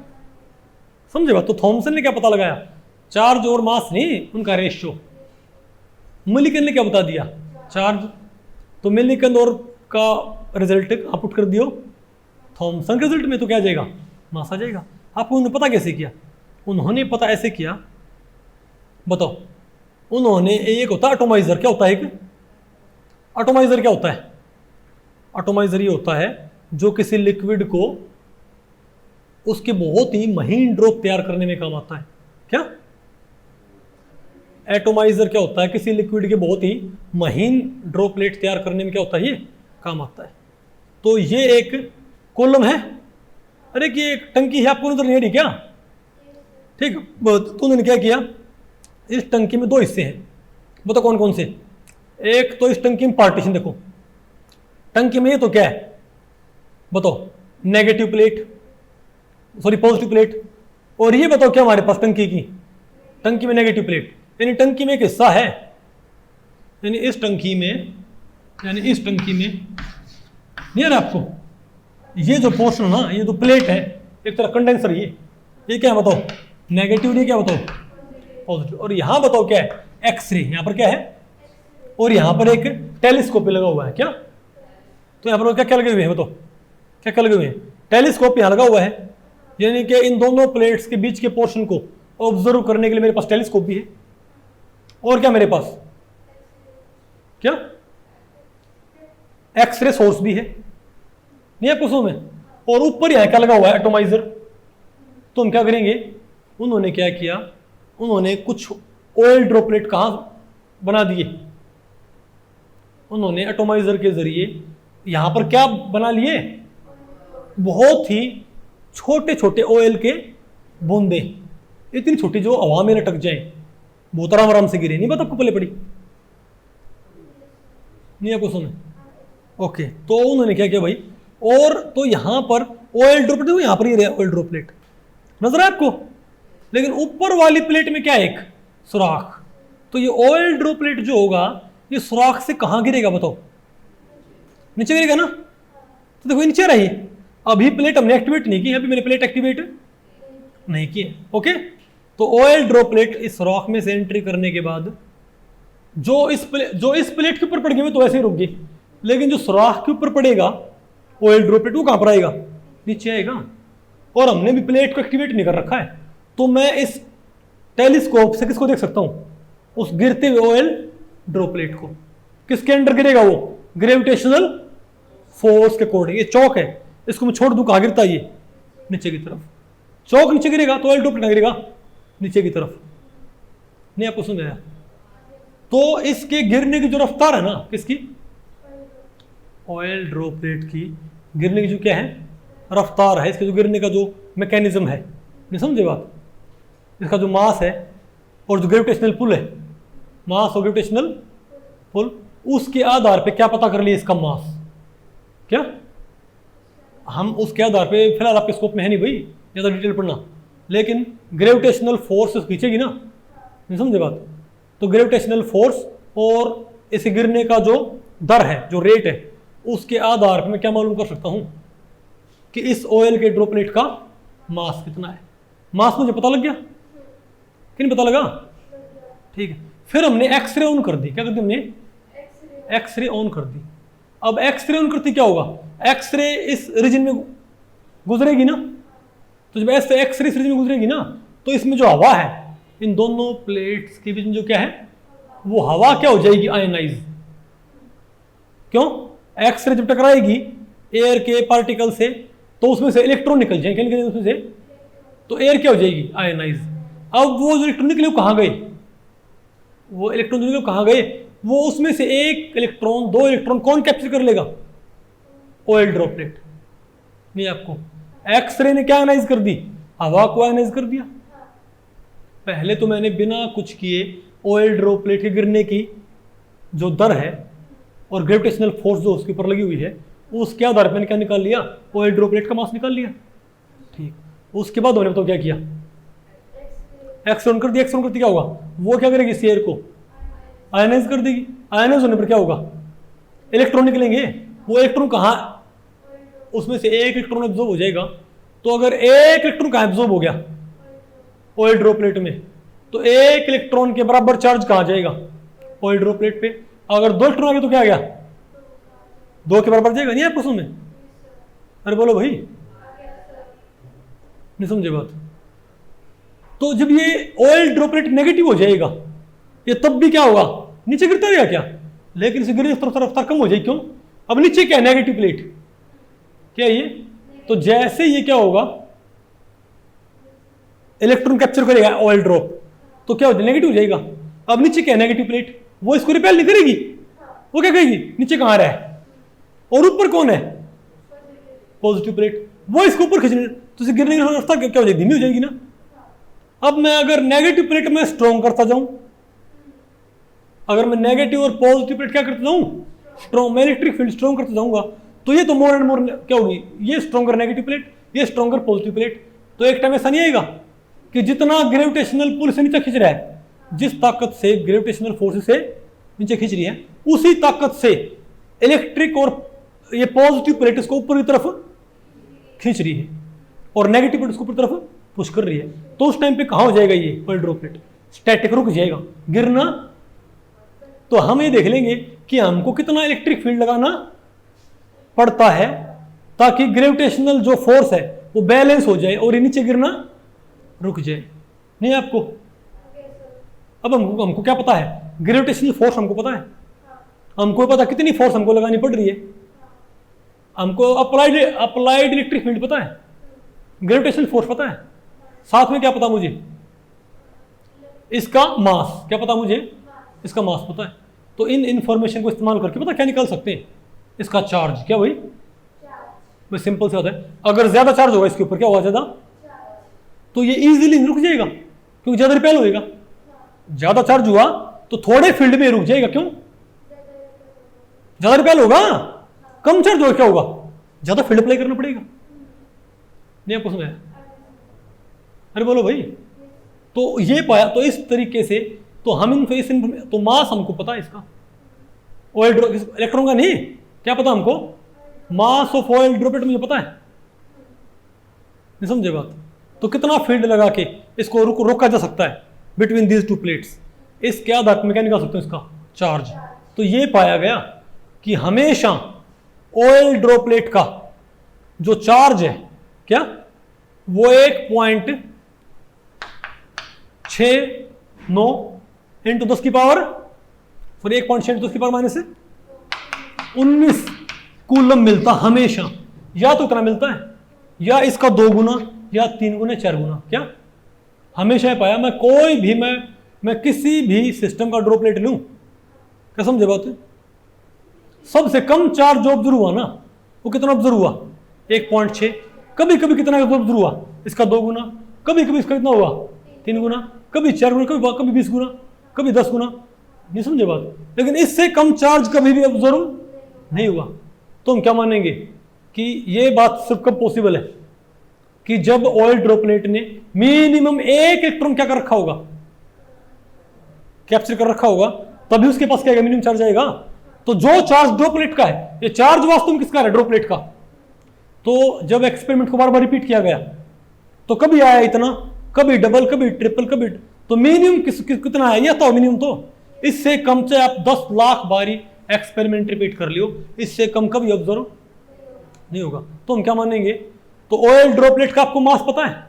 समझे बात? तो थॉमसन ने क्या पता लगाया, चार्ज और मास नहीं, उनका रेशियो। मिलिकन ने क्या बता दिया, चार्ज। तो मिलिकन और का रिजल्ट आप पुट कर दियो थॉमसन के रिजल्ट में, तो क्या आ जाएगा, मास आ जाएगा। आपको उन्होंने पता कैसे किया, उन्होंने पता ऐसे किया, बताओ। उन्होंने एक होता है एटोमाइजर, क्या होता है एक एटोमाइजर, क्या होता है एटोमाइजर, ये होता है जो किसी लिक्विड को उसके बहुत ही महीन ड्रॉप तैयार करने में काम आता है। क्या एटोमाइजर क्या होता है, किसी लिक्विड के बहुत ही महीन ड्रॉपलेट तैयार करने में क्या होता है, ये काम आता है। तो ये एक कॉलम है, अरे कि एक टंकी है, आपको नजर नहीं आ रही क्या, ठीक। तो उन्होंने क्या किया, इस टंकी में दो हिस्से हैं, बताओ कौन कौन से। एक तो इस टंकी में पार्टीशन, देखो टंकी में ये तो क्या है, बताओ, negative plate, sorry positive plate. और ये बताओ क्या हमारे पास टंकी में नेगेटिव प्लेट, यानी टंकी में एक हिस्सा है, यानी इस टंकी में नहीं है ना आपको, ये जो पोर्शन ना, ये जो प्लेट है, एक तरह कंडेंसर, ये क्या है बताओ, नेगेटिव, ये क्या बताओ, पॉजिटिव। और यहां बताओ क्या है, एक्सरे, यहां पर क्या है, और यहां पर एक टेलीस्कोप लगा हुआ है, क्या। तो यहां पर क्या लगे हुए हैं, बताओ क्या लगे हुए हैं, टेलीस्कोप यहां लगा हुआ है, यानी कि इन दोनों प्लेट्स के बीच के पोर्शन को ऑब्जर्व करने के लिए मेरे पास टेलीस्कोप भी है। और क्या मेरे पास, क्या एक्सरे सोर्स भी है, नहीं है कुछ में। और ऊपर यहां क्या लगा हुआ है, एटोमाइजर। तो हम क्या करेंगे, उन्होंने क्या किया, उन्होंने कुछ ऑयल ड्रॉपलेट कहां बना दिए, उन्होंने एटोमाइजर के जरिए यहां पर क्या बना लिए, बहुत ही छोटे छोटे ऑयल के बूंदे, इतनी छोटी जो हवा में लटक जाए, बहुत आराम से गिरे, नहीं पता आपको पहले पड़ी नहीं आपको सुने, ओके। तो उन्होंने क्या किया भाई, और तो यहां पर ऑयल ड्रॉपलेट, यहां पर ही ऑयल ड्रॉपलेट नजर है आपको, लेकिन ऊपर वाली प्लेट में क्या है, एक सुराख। तो ये ऑयल ड्रॉपलेट जो होगा, ये सुराख से कहां गिरेगा बताओ, नीचे गिरेगा ना। तो देखो नीचे रही, अभी प्लेट हमने एक्टिवेट नहीं की, अभी मैंने प्लेट एक्टिवेट नहीं की, ओके। तो ऑयल ड्रॉपलेट इस सुराख में से एंट्री करने के बाद जो इस प्लेट के ऊपर पड़ गई, तो ऐसे ही रुक गई, लेकिन जो सुराख के ऊपर पड़ेगा ऑयल ड्रॉपलेट, वो कहां पर आएगा, नीचे आएगा। और हमने भी प्लेट को एक्टिवेट नहीं कर रखा है, तो मैं इस टेलीस्कोप से किसको देख सकता हूं, उस गिरते हुए ऑयल ड्रॉपलेट को। किसके अंडर गिरेगा वो, ग्रेविटेशनल फोर्स के अकॉर्डिंग। ये चौक है, इसको मैं छोड़ दूं, कहां गिरता है ये, नीचे की तरफ। चौक नीचे गिरेगा तो ऑयल ड्रॉपलेट गिरेगा नीचे की तरफ, नहीं आपको सुन आया। तो इसके गिरने की जो रफ्तार है ना, किसकी, ऑयल ड्रॉपलेट की गिरने की जो क्या है, रफ्तार है, इसके जो गिरने का जो मैकेनिज्म है, नहीं समझे बात, इसका जो मास है और जो ग्रेविटेशनल पुल है, मास और ग्रेविटेशनल पुल, उसके आधार पे क्या पता कर लिया, इसका मास क्या, हम उसके आधार पे, फिलहाल आपके स्कोप में है नहीं भाई ज़्यादा डिटेल पढ़ना, लेकिन ग्रेविटेशनल फोर्स खींचेगी ना, नहीं समझे बात। तो ग्रेविटेशनल फोर्स और इसे गिरने का जो दर है, जो रेट है, उसके आधार पर मैं क्या मालूम कर सकता हूं कि इस ऑयल के ड्रॉपलेट का मास कितना है। मास मुझे पता लग गया कि नहीं पता लगा, ठीक है। फिर हमने एक्सरे ऑन कर दी, क्या कर दी हमने, एक्सरे ऑन कर दी। अब एक्सरे ऑन करती क्या होगा, एक्सरे इस रीजन में गुजरेगी ना, तो जब ऐसे एक्सरे इस रीजन में गुजरेगी ना, तो इसमें जो हवा है, इन दोनों प्लेट्स के बीच में जो क्या है, वो हवा क्या हो जाएगी, आयनाइज। क्यों, एक्सरे जब टकराएगी एयर के पार्टिकल से, तो उसमें से इलेक्ट्रॉन निकल जाएंगे, क्या निकलेंगे उसमें से, तो एयर क्या हो जाएगी, आयनाइज। अब वो जो इलेक्ट्रॉन निकले वो कहां गए, वो इलेक्ट्रॉन जो निकले कहां गए, वो उसमें से एक इलेक्ट्रॉन, दो इलेक्ट्रॉन कौन कैप्चर कर लेगा, ऑयल ड्रॉपलेट। नहीं आपको एक्सरे ने क्या आयनाइज कर दी, हवा को आयनाइज कर दिया। पहले तो मैंने बिना कुछ किए ऑयल ड्रॉपलेट के गिरने की जो दर है और ग्रेविटेशनल फोर्स जो उसके ऊपर लगी हुई है, उसके आधार पर मैंने क्या निकाल लिया, ऑयल ड्रॉपलेट का मास निकाल लिया, ठीक। उसके बाद मैंने तो क्या किया, एक्सरे ऑन कर दिया। एक्सरे ऑन करती क्या होगा, वो क्या करेगी, इस एयर को आयनाइज कर देगी। आयनाइज होने पर क्या होगा, इलेक्ट्रॉन निकलेंगे, वो इलेक्ट्रॉन कहाँ, उसमें से एक इलेक्ट्रॉन एब्जॉर्ब हो जाएगा। तो अगर एक इलेक्ट्रॉन कहाँ एब्जॉर्ब हो गया ऑयल ड्रॉपलेट में, तो एक इलेक्ट्रॉन के बराबर चार्ज कहाँ जाएगा ऑयल ड्रॉपलेट पे। अगर दो इलेक्ट्रॉन आ गए तो क्या आ गया, दो के बराबर जाएगा। नहीं आपको समझ में? अरे बोलो भाई, नहीं समझे बात? तो जब ये ऑयल ड्रॉपलेट नेगेटिव हो जाएगा, ये तब भी क्या होगा, नीचे गिरता रहेगा क्या, लेकिन इसे गिरने की रफ्तार कम हो जाएगी। क्यों? अब नीचे क्या है, नेगेटिव प्लेट, क्या ये, तो जैसे ये क्या होगा, इलेक्ट्रॉन कैप्चर करेगा ऑयल ड्रॉप, तो क्या हो जाएगा, नेगेटिव हो जाएगा। अब नीचे क्या है, नेगेटिव प्लेट, वो इसको रिपेल नहीं करेगी, वो क्या कहेगी, नीचे कहां रहा है, और ऊपर कौन है, पॉजिटिव प्लेट, वो इसको ऊपर खींचने, तो इसे गिरने की रफ्तार क्या हो जाएगी, धीमी हो जाएगी ना। अब मैं अगर नेगेटिव प्लेट में स्ट्रॉन्ग करता जाऊं, अगर मैं नेगेटिव और पॉजिटिव प्लेट क्या करता जाऊं, स्ट्रॉन्ग, मैं इलेक्ट्रिक फील्ड स्ट्रॉन्ग करता जाऊंगा, तो ये तो मोर एंड मोर क्या होगी, ये स्ट्रॉन्गर नेगेटिव प्लेट, ये स्ट्रॉन्गर पॉजिटिव प्लेट। तो एक टाइम ऐसा नहीं आएगा कि जितना ग्रेविटेशनल पुल से नीचे खींच रहा है, जिस ताकत से ग्रेविटेशनल फोर्स से नीचे खींच रही है, उसी ताकत से इलेक्ट्रिक और ये पॉजिटिव प्लेट इसको ऊपर की तरफ खींच रही है और नेगेटिव प्लेट इसको ऊपर की तरफ पुश कर रही है। तो उस टाइम पे कहां हो जाएगा ये ऑयल ड्रॉपलेट, स्टैटिक, रुक जाएगा गिरना। तो हम ये देख लेंगे कि हमको कितना इलेक्ट्रिक फील्ड लगाना पड़ता है ताकि ग्रेविटेशनल जो फोर्स है वो बैलेंस हो जाए और ये नीचे गिरना रुक जाए। नहीं आपको? अब हमको क्या पता है, ग्रेविटेशनल फोर्स हमको पता है, हमको पता कितनी फोर्स हमको लगानी पड़ रही है, हमको अप्लाइड इलेक्ट्रिक फील्ड पता है, ग्रेविटेशनल फोर्स पता है, साथ में क्या पता मुझे, इसका मास क्या पता मुझे, इसका मास पता है। तो इन इंफॉर्मेशन को इस्तेमाल करके पता क्या निकाल सकते हैं, इसका चार्ज। क्या भाई सिंपल से होता है, अगर ज्यादा चार्ज होगा इसके ऊपर, क्या होगा, ज्यादा, तो ये इजीली रुक जाएगा क्योंकि ज्यादा रिपेल होएगा। ज्यादा चार्ज हुआ तो थोड़े फील्ड में रुक जाएगा, क्यों, ज्यादा रिपेल होगा, कम चार्ज होगा क्या होगा, ज्यादा फील्ड अप्लाई करना पड़ेगा। नहीं आपको समझ? अरे बोलो भाई। तो ये पाया, तो इस तरीके से तो हम तो मास हमको पता है इसका, ऑयल इलेक्ट्रॉन का नहीं, क्या पता हमको, मास ऑफ ऑयल ड्रॉपलेट मुझे पता है। नहीं समझे बात? तो कितना फील्ड लगा के इसको रोका जा सकता है बिटवीन दीज टू प्लेट्स, इसके आधार में क्या निकाल सकते हैं, इसका चार्ज। तो ये पाया गया कि हमेशा ऑयल ड्रॉपलेट का जो चार्ज है, क्या वो 1.69 इंटू 10 की पावर, सॉरी 1.6 10 की पावर माइनस 19 कूलम मिलता हमेशा। या तो इतना मिलता है, या इसका 2 गुना, या 3 गुना, 4 गुना। क्या हमेशा पाया मैं, कोई भी मैं किसी भी सिस्टम का ड्रॉपलेट लूं, क्या समझे बात है, सबसे कम चार्ज जो ऑब्जर्व हुआ ना, वो कितना ऑब्जर्व हुआ, 1.6। कभी कभी कितना ऑब्जर्व हुआ, इसका 2 गुना, कभी कभी इसका कितना हुआ, 3 गुना, कभी 4 गुना, कभी 20 गुना, कभी 10 गुना। नहीं समझे बात? लेकिन इससे कम चार्ज कभी भी ऑब्जर्व नहीं हुआ। तो हम क्या मानेंगे कि ये बात सिर्फ कब पॉसिबल है, कि जब ऑयल ड्रॉपलेट ने मिनिमम एक इलेक्ट्रॉन क्या कर रखा होगा, कैप्चर कर रखा होगा, तभी उसके पास क्या मिनिमम चार्ज आएगा। तो जो चार्ज ड्रॉपलेट का है, ये चार्ज वास्तव में किसका है, ड्रॉपलेट का। तो जब एक्सपेरिमेंट को बार बार रिपीट किया गया, तो कभी आया इतना, कभी डबल, कभी ट्रिपल, कभी, तो मिनिमम कितना है, यह तो मिनिमम, तो इससे कम चाहे आप 10 लाख बारी एक्सपेरिमेंट रिपीट कर लियो, इससे कम कभी ऑब्जर्व नहीं होगा। तो हम क्या मानेंगे, तो ऑयल ड्रॉपलेट का आपको मास पता है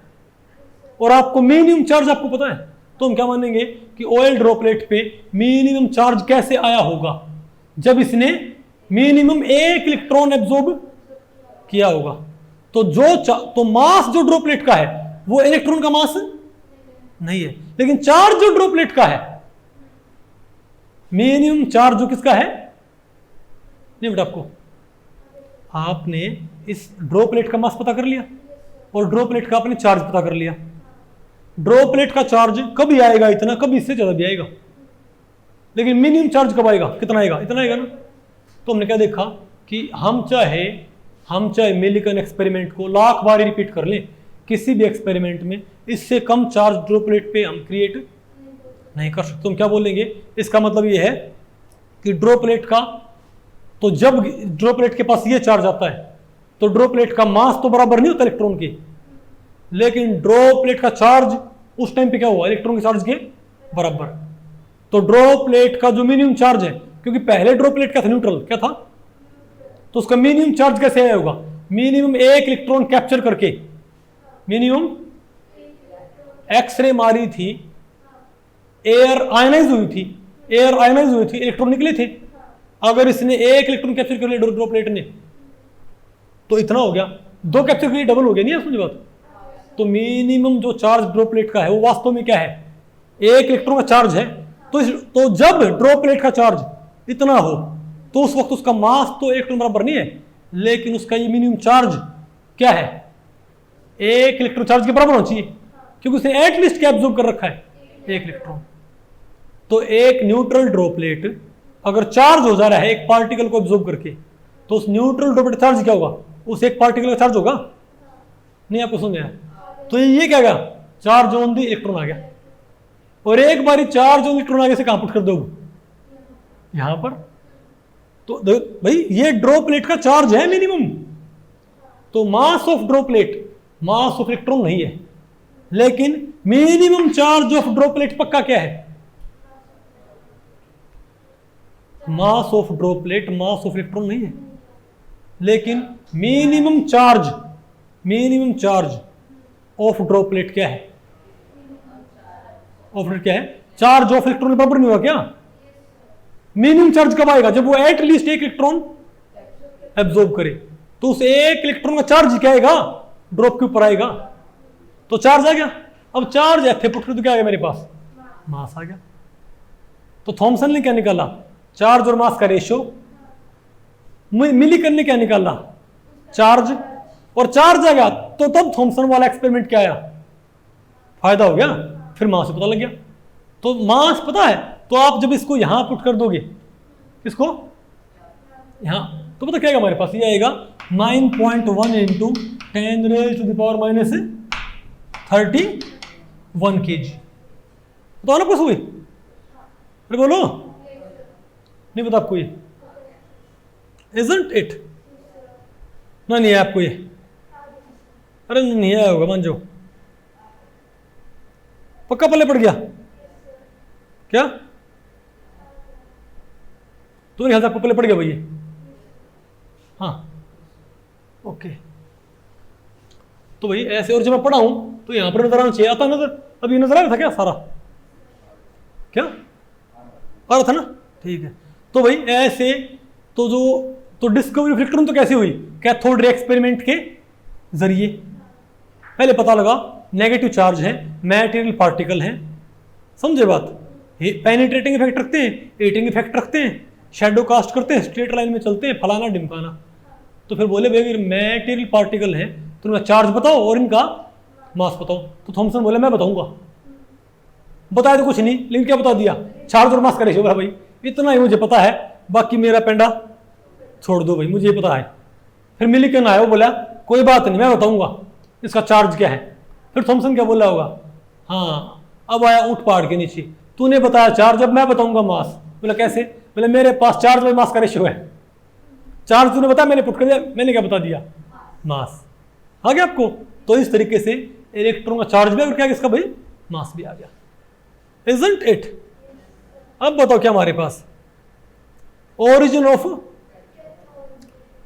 और आपको मिनिमम चार्ज आपको पता है, तो हम क्या मानेंगे कि ऑयल ड्रॉपलेट पे मिनिमम चार्ज कैसे आया होगा, जब इसने मिनिमम एक इलेक्ट्रॉन एब्जॉर्ब किया होगा। तो मास जो ड्रॉपलेट का है वो इलेक्ट्रॉन का मास नहीं है, लेकिन चार्ज जो ड्रॉपलेट का है, मिनिमम चार्ज जो किसका है, नहीं बेटा आपको, आपने इस ड्रॉपलेट का मास पता कर लिया और ड्रॉपलेट का आपने चार्ज पता कर लिया। ड्रॉपलेट का चार्ज कभी आएगा इतना, कभी इससे ज्यादा भी आएगा, लेकिन मिनिमम चार्ज कब आएगा, कितना आएगा, इतना आएगा ना। तो हमने क्या देखा कि हम चाहे मिलिकन एक्सपेरिमेंट को लाख बार रिपीट कर लें, किसी भी एक्सपेरिमेंट में इससे कम चार्ज ड्रॉपलेट पे हम क्रिएट नहीं कर सकते। हम क्या बोलेंगे, इसका मतलब ये है कि ड्रॉपलेट का तो जब ड्रॉपलेट के पास ये चार्ज आता है तो ड्रॉपलेट का मास तो बराबर नहीं होता इलेक्ट्रॉन के, लेकिन ड्रॉपलेट का चार्ज उस टाइम पे क्या हुआ, इलेक्ट्रॉन के चार्ज के बराबर। तो ड्रॉपलेट का जो मिनिमम चार्ज है, क्योंकि पहले ड्रॉपलेट क्या था, न्यूट्रल क्या था, तो उसका मिनिमम चार्ज कैसे आया होगा, मिनिमम एक इलेक्ट्रॉन कैप्चर करके, मिनिमम एक्सरे मारी थी, एयर आयनाइज हुई थी, एयर आयनाइज हुई थी, इलेक्ट्रॉन निकले थे। अगर इसने एक इलेक्ट्रॉन कैप्चर कर लिया ड्रॉपलेट ने तो इतना हो गया, दो कैप्चर के लिए डबल हो गया, नहीं है समझ बात। तो मिनिमम जो चार्ज ड्रॉपलेट का है वो वास्तव में क्या है, एक इलेक्ट्रॉन का चार्ज है। तो जब ड्रॉपलेट का चार्ज इतना हो तो उस वक्त उसका मास तो इलेक्ट्रॉन बराबर नहीं है, लेकिन उसका ये मिनिमम चार्ज क्या है, एक इलेक्ट्रॉन चार्ज के बराबर होना चाहिए, क्योंकि उसने एटलीस्ट क्या एब्जॉर्ब कर रखा है, एक इलेक्ट्रॉन। तो एक न्यूट्रल ड्रॉपलेट अगर चार्ज हो जा रहा है एक पार्टिकल को एब्जॉर्ब करके, तो उस न्यूट्रल ड्रॉपलेट चार्ज क्या होगा, उस एक पार्टिकल का चार्ज होगा नहीं, आपको समझ आया। तो ये क्या गया, चार्ज ऑन दी इलेक्ट्रॉन आ गया, और एक बारी चार्ज ऑन इलेक्ट्रॉन आगे से कहां पुट कर दोगे, यहां पर। तो भाई ये ड्रॉपलेट का चार्ज है मिनिमम, तो mass of droplet mass of electron नहीं है, लेकिन मिनिमम चार्ज ऑफ ड्रॉपलेट पक्का क्या है, mass of droplet mass of electron नहीं है, लेकिन मिनिमम चार्ज ऑफ ड्रॉपलेट क्या है, ऑफ क्या है, चार्ज ऑफ इलेक्ट्रॉन के बराबर नहीं होगा क्या। मिनिमम चार्ज कब आएगा, जब वो एटलीस्ट एक इलेक्ट्रॉन एब्जॉर्ब करे, तो उस एक इलेक्ट्रॉन का चार्ज क्या आएगा, ड्रॉप के ऊपर आएगा, तो चार्ज आ गया। अब चार्ज ऐसे पुट कर तो क्या आ गया मेरे पास, मास आ गया। तो थॉमसन ने क्या निकाला, चार्ज और मास का रेशियो। मिलीकन ने क्या निकाला, चार्ज, और चार्ज आ गया, तो तब थॉमसन वाला एक्सपेरिमेंट क्या आया, फायदा हो गया, फिर मास से पता लग गया। तो मास पता है, तो आप जब इसको यहां पुट कर दोगे, इसको यहां, तो पता क्या आएगा हमारे पास, ये आएगा 9.1 इंटू 10⁻31 kg। बताओ ना कुछ हुई, अरे बोलो, नहीं पता आपको ये, इजंट इट, ना नहीं है आपको ये, अरे नहीं आया होगा मान जाओ, पक्का पल्ले पड़ गया क्या, तो नहीं, आपको पल्ले पड़ गया भैया, हाँ ओके। तो भाई ऐसे, और जब मैं पढ़ा हूं तो यहां पर नजर आना चाहिए, आता नजर, अभी नजर आ रहा था क्या सारा, क्या आ रहा था ना, ठीक है। तो भाई ऐसे, तो डिस्कवरी ऑफ इलेक्ट्रॉन तो कैसे हुई, कैथोड रे एक्सपेरिमेंट के जरिए। पहले पता लगा नेगेटिव चार्ज है, मैटेरियल पार्टिकल है, समझे बात, पेनिट्रेटिंग इफेक्ट रखते हैं, एटिंग इफेक्ट रखते हैं, शैडो कास्ट करते हैं, स्ट्रेट लाइन में चलते हैं, फलाना ढिमकाना। तो फिर बोले भाई मैटेरियल पार्टिकल है तो इनका चार्ज बताओ और इनका मास बताओ। तो थॉमसन बोले मैं बताऊंगा, बताया तो कुछ नहीं, लेकिन क्या बता दिया, चार्ज और मास का रेशियो। भाई इतना ही मुझे पता है, बाकी मेरा पेंडा छोड़ दो भाई, मुझे ये पता है। फिर मिलीकन आया, वो बोला कोई बात नहीं, मैं बताऊंगा इसका चार्ज क्या है। फिर थॉमसन क्या बोला होगा, हाँ अब आया ऊँट पहाड़ के नीचे, तूने बताया चार्ज, अब मैं बताऊंगा मास। बोला कैसे, बोले मेरे पास चार्ज और मास का रेशियो है, चार्ज तूने बताया, मैंने पुट कर दिया, मैंने क्या बता दिया, मास आ गया आपको। तो इस तरीके से इलेक्ट्रॉन का चार्ज भी और क्या इसका भाई मास भी आ गया, इजंट इट। अब बताओ क्या हमारे पास, ओरिजिन ऑफ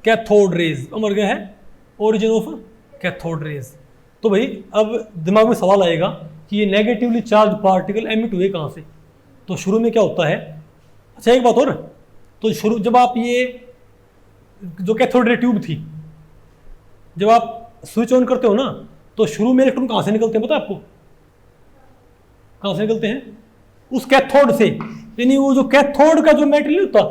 कैथोड रेज अमर गया है, ओरिजिन ऑफ कैथोड रेज। तो भाई अब दिमाग में सवाल आएगा कि ये नेगेटिवली चार्ज पार्टिकल एमिट हुए कहां से। तो शुरू में क्या होता है, अच्छा एक बात और, तो शुरू जब आप ये जो कैथोड रे ट्यूब थी, जब आप स्विच ऑन करते हो ना, तो शुरू में इलेक्ट्रॉन कहां से निकलते हैं पता है आपको, कहां से निकलते हैं, उस कैथोड से, यानी वो जो कैथोड का जो मेटेरियल होता।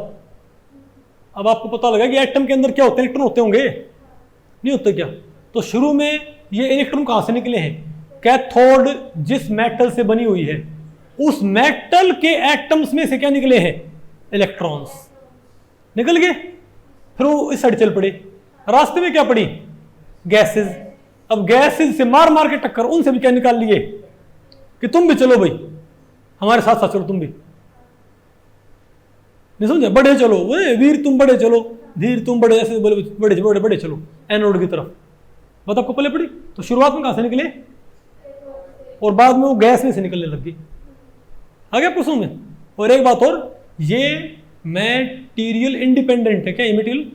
अब आपको पता लगा कि एटम के अंदर क्या होते हैं, इलेक्ट्रॉन होते होंगे, नहीं होते क्या। तो शुरू में ये इलेक्ट्रॉन कहां से निकले हैं, कैथोड जिस मेटल से बनी हुई है उस मेटल के एटम्स में से क्या निकले हैं, इलेक्ट्रॉन्स निकल गए। फिर वो इस साइड चल पड़े, रास्ते में क्या पड़ी, गैसेस। अब गैसेस से मार मार के टक्कर, उनसे भी क्या निकाल लिए कि तुम भी चलो भाई हमारे साथ साथ चलो तुम भी। नहीं समझे? बढ़े चलो, वीर तुम बढ़े चलो, धीर तुम बढ़े, ऐसे बोले बढ़े बढ़े बढ़े चलो एनोड की तरफ। बात आपको पहले पड़ी। तो शुरुआत में कहां से निकले और बाद में वो गैस में से निकलने लग गई। आ गया प्रश्न में। और एक बात और, ये मैटीरियल इंडिपेंडेंट है। क्या ये मटेरियल?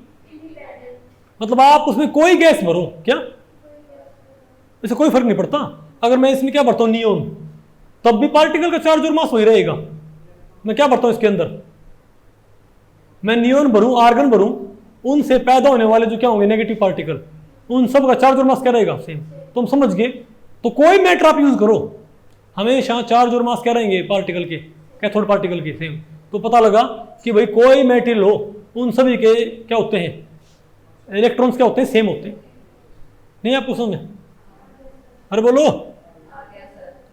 मतलब आप उसमें कोई गैस भरो, क्या इससे कोई फर्क नहीं पड़ता। अगर मैं इसमें क्या भरता हूं, नियोन, तब भी पार्टिकल का चार्ज और मास वही रहेगा। मैं क्या भरता हूं इसके अंदर, मैं नियोन भरूं, आर्गन भरूं, उनसे पैदा होने वाले जो क्या होंगे नेगेटिव पार्टिकल, उन सब का चार्ज और मास क्या रहेगा, सेम। तुम समझ गए? तो कोई मैटर आप यूज करो, हमेशा चार्ज और मास क्या रहेंगे पार्टिकल के, कैथोड पार्टिकल के, सेम। तो पता लगा कि भाई कोई मेटेरियल हो, उन सभी के क्या होते हैं, इलेक्ट्रॉन्स क्या होते हैं, सेम होते हैं। नहीं आपको समझ में? अरे बोलो।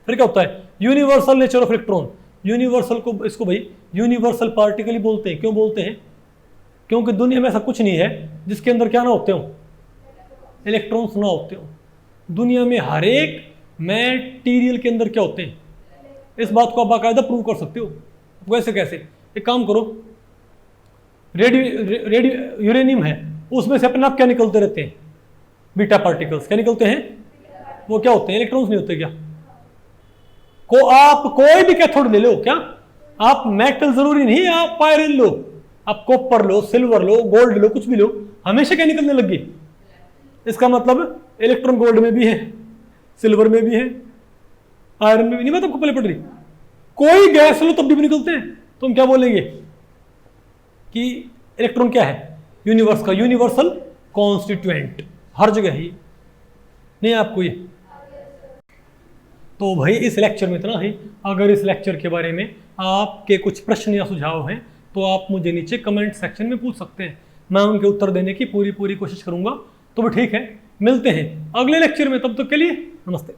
फिर क्या होता है, universal nature of electron. Universal को, इसको भाई यूनिवर्सल पार्टिकल ही बोलते हैं। क्यों बोलते हैं? क्योंकि दुनिया में ऐसा कुछ नहीं है जिसके अंदर क्या ना होते हो, इलेक्ट्रॉन्स ना होते हो। दुनिया में हर एक मैटीरियल के अंदर क्या होते हैं, इस बात को आप बाकायदा प्रूव कर सकते हो। वैसे कैसे? एक काम करो, रेडियो यूरेनियम है, उसमें से अपने आप क्या निकलते रहते हैं, बीटा पार्टिकल्स। क्या निकलते हैं? वो क्या होते हैं, इलेक्ट्रॉन्स नहीं होते क्या? को आप कोई भी कैथोड ले लो, क्या आप मेटल जरूरी नहीं है, आप आयरन लो, आप कॉपर लो, सिल्वर लो, गोल्ड लो, कुछ भी लो, हमेशा क्या निकलने लगी। इसका मतलब इलेक्ट्रॉन गोल्ड में भी है, सिल्वर में भी है, आयरन में भी नहीं। मैं तुमको पहले पढ़ रही, कोई गैस लो तब भी निकलते हैं। तुम क्या बोलेंगे कि इलेक्ट्रॉन क्या है, यूनिवर्स का यूनिवर्सल कॉन्स्टिट्यूएंट, हर जगह ही। नहीं आपको ये? तो भाई इस लेक्चर में इतना ही। अगर इस लेक्चर के बारे में आपके कुछ प्रश्न या सुझाव हैं तो आप मुझे नीचे कमेंट सेक्शन में पूछ सकते हैं, मैं उनके उत्तर देने की पूरी कोशिश करूंगा। तो भी ठीक है, मिलते हैं अगले लेक्चर में, तब तक के लिए नमस्ते।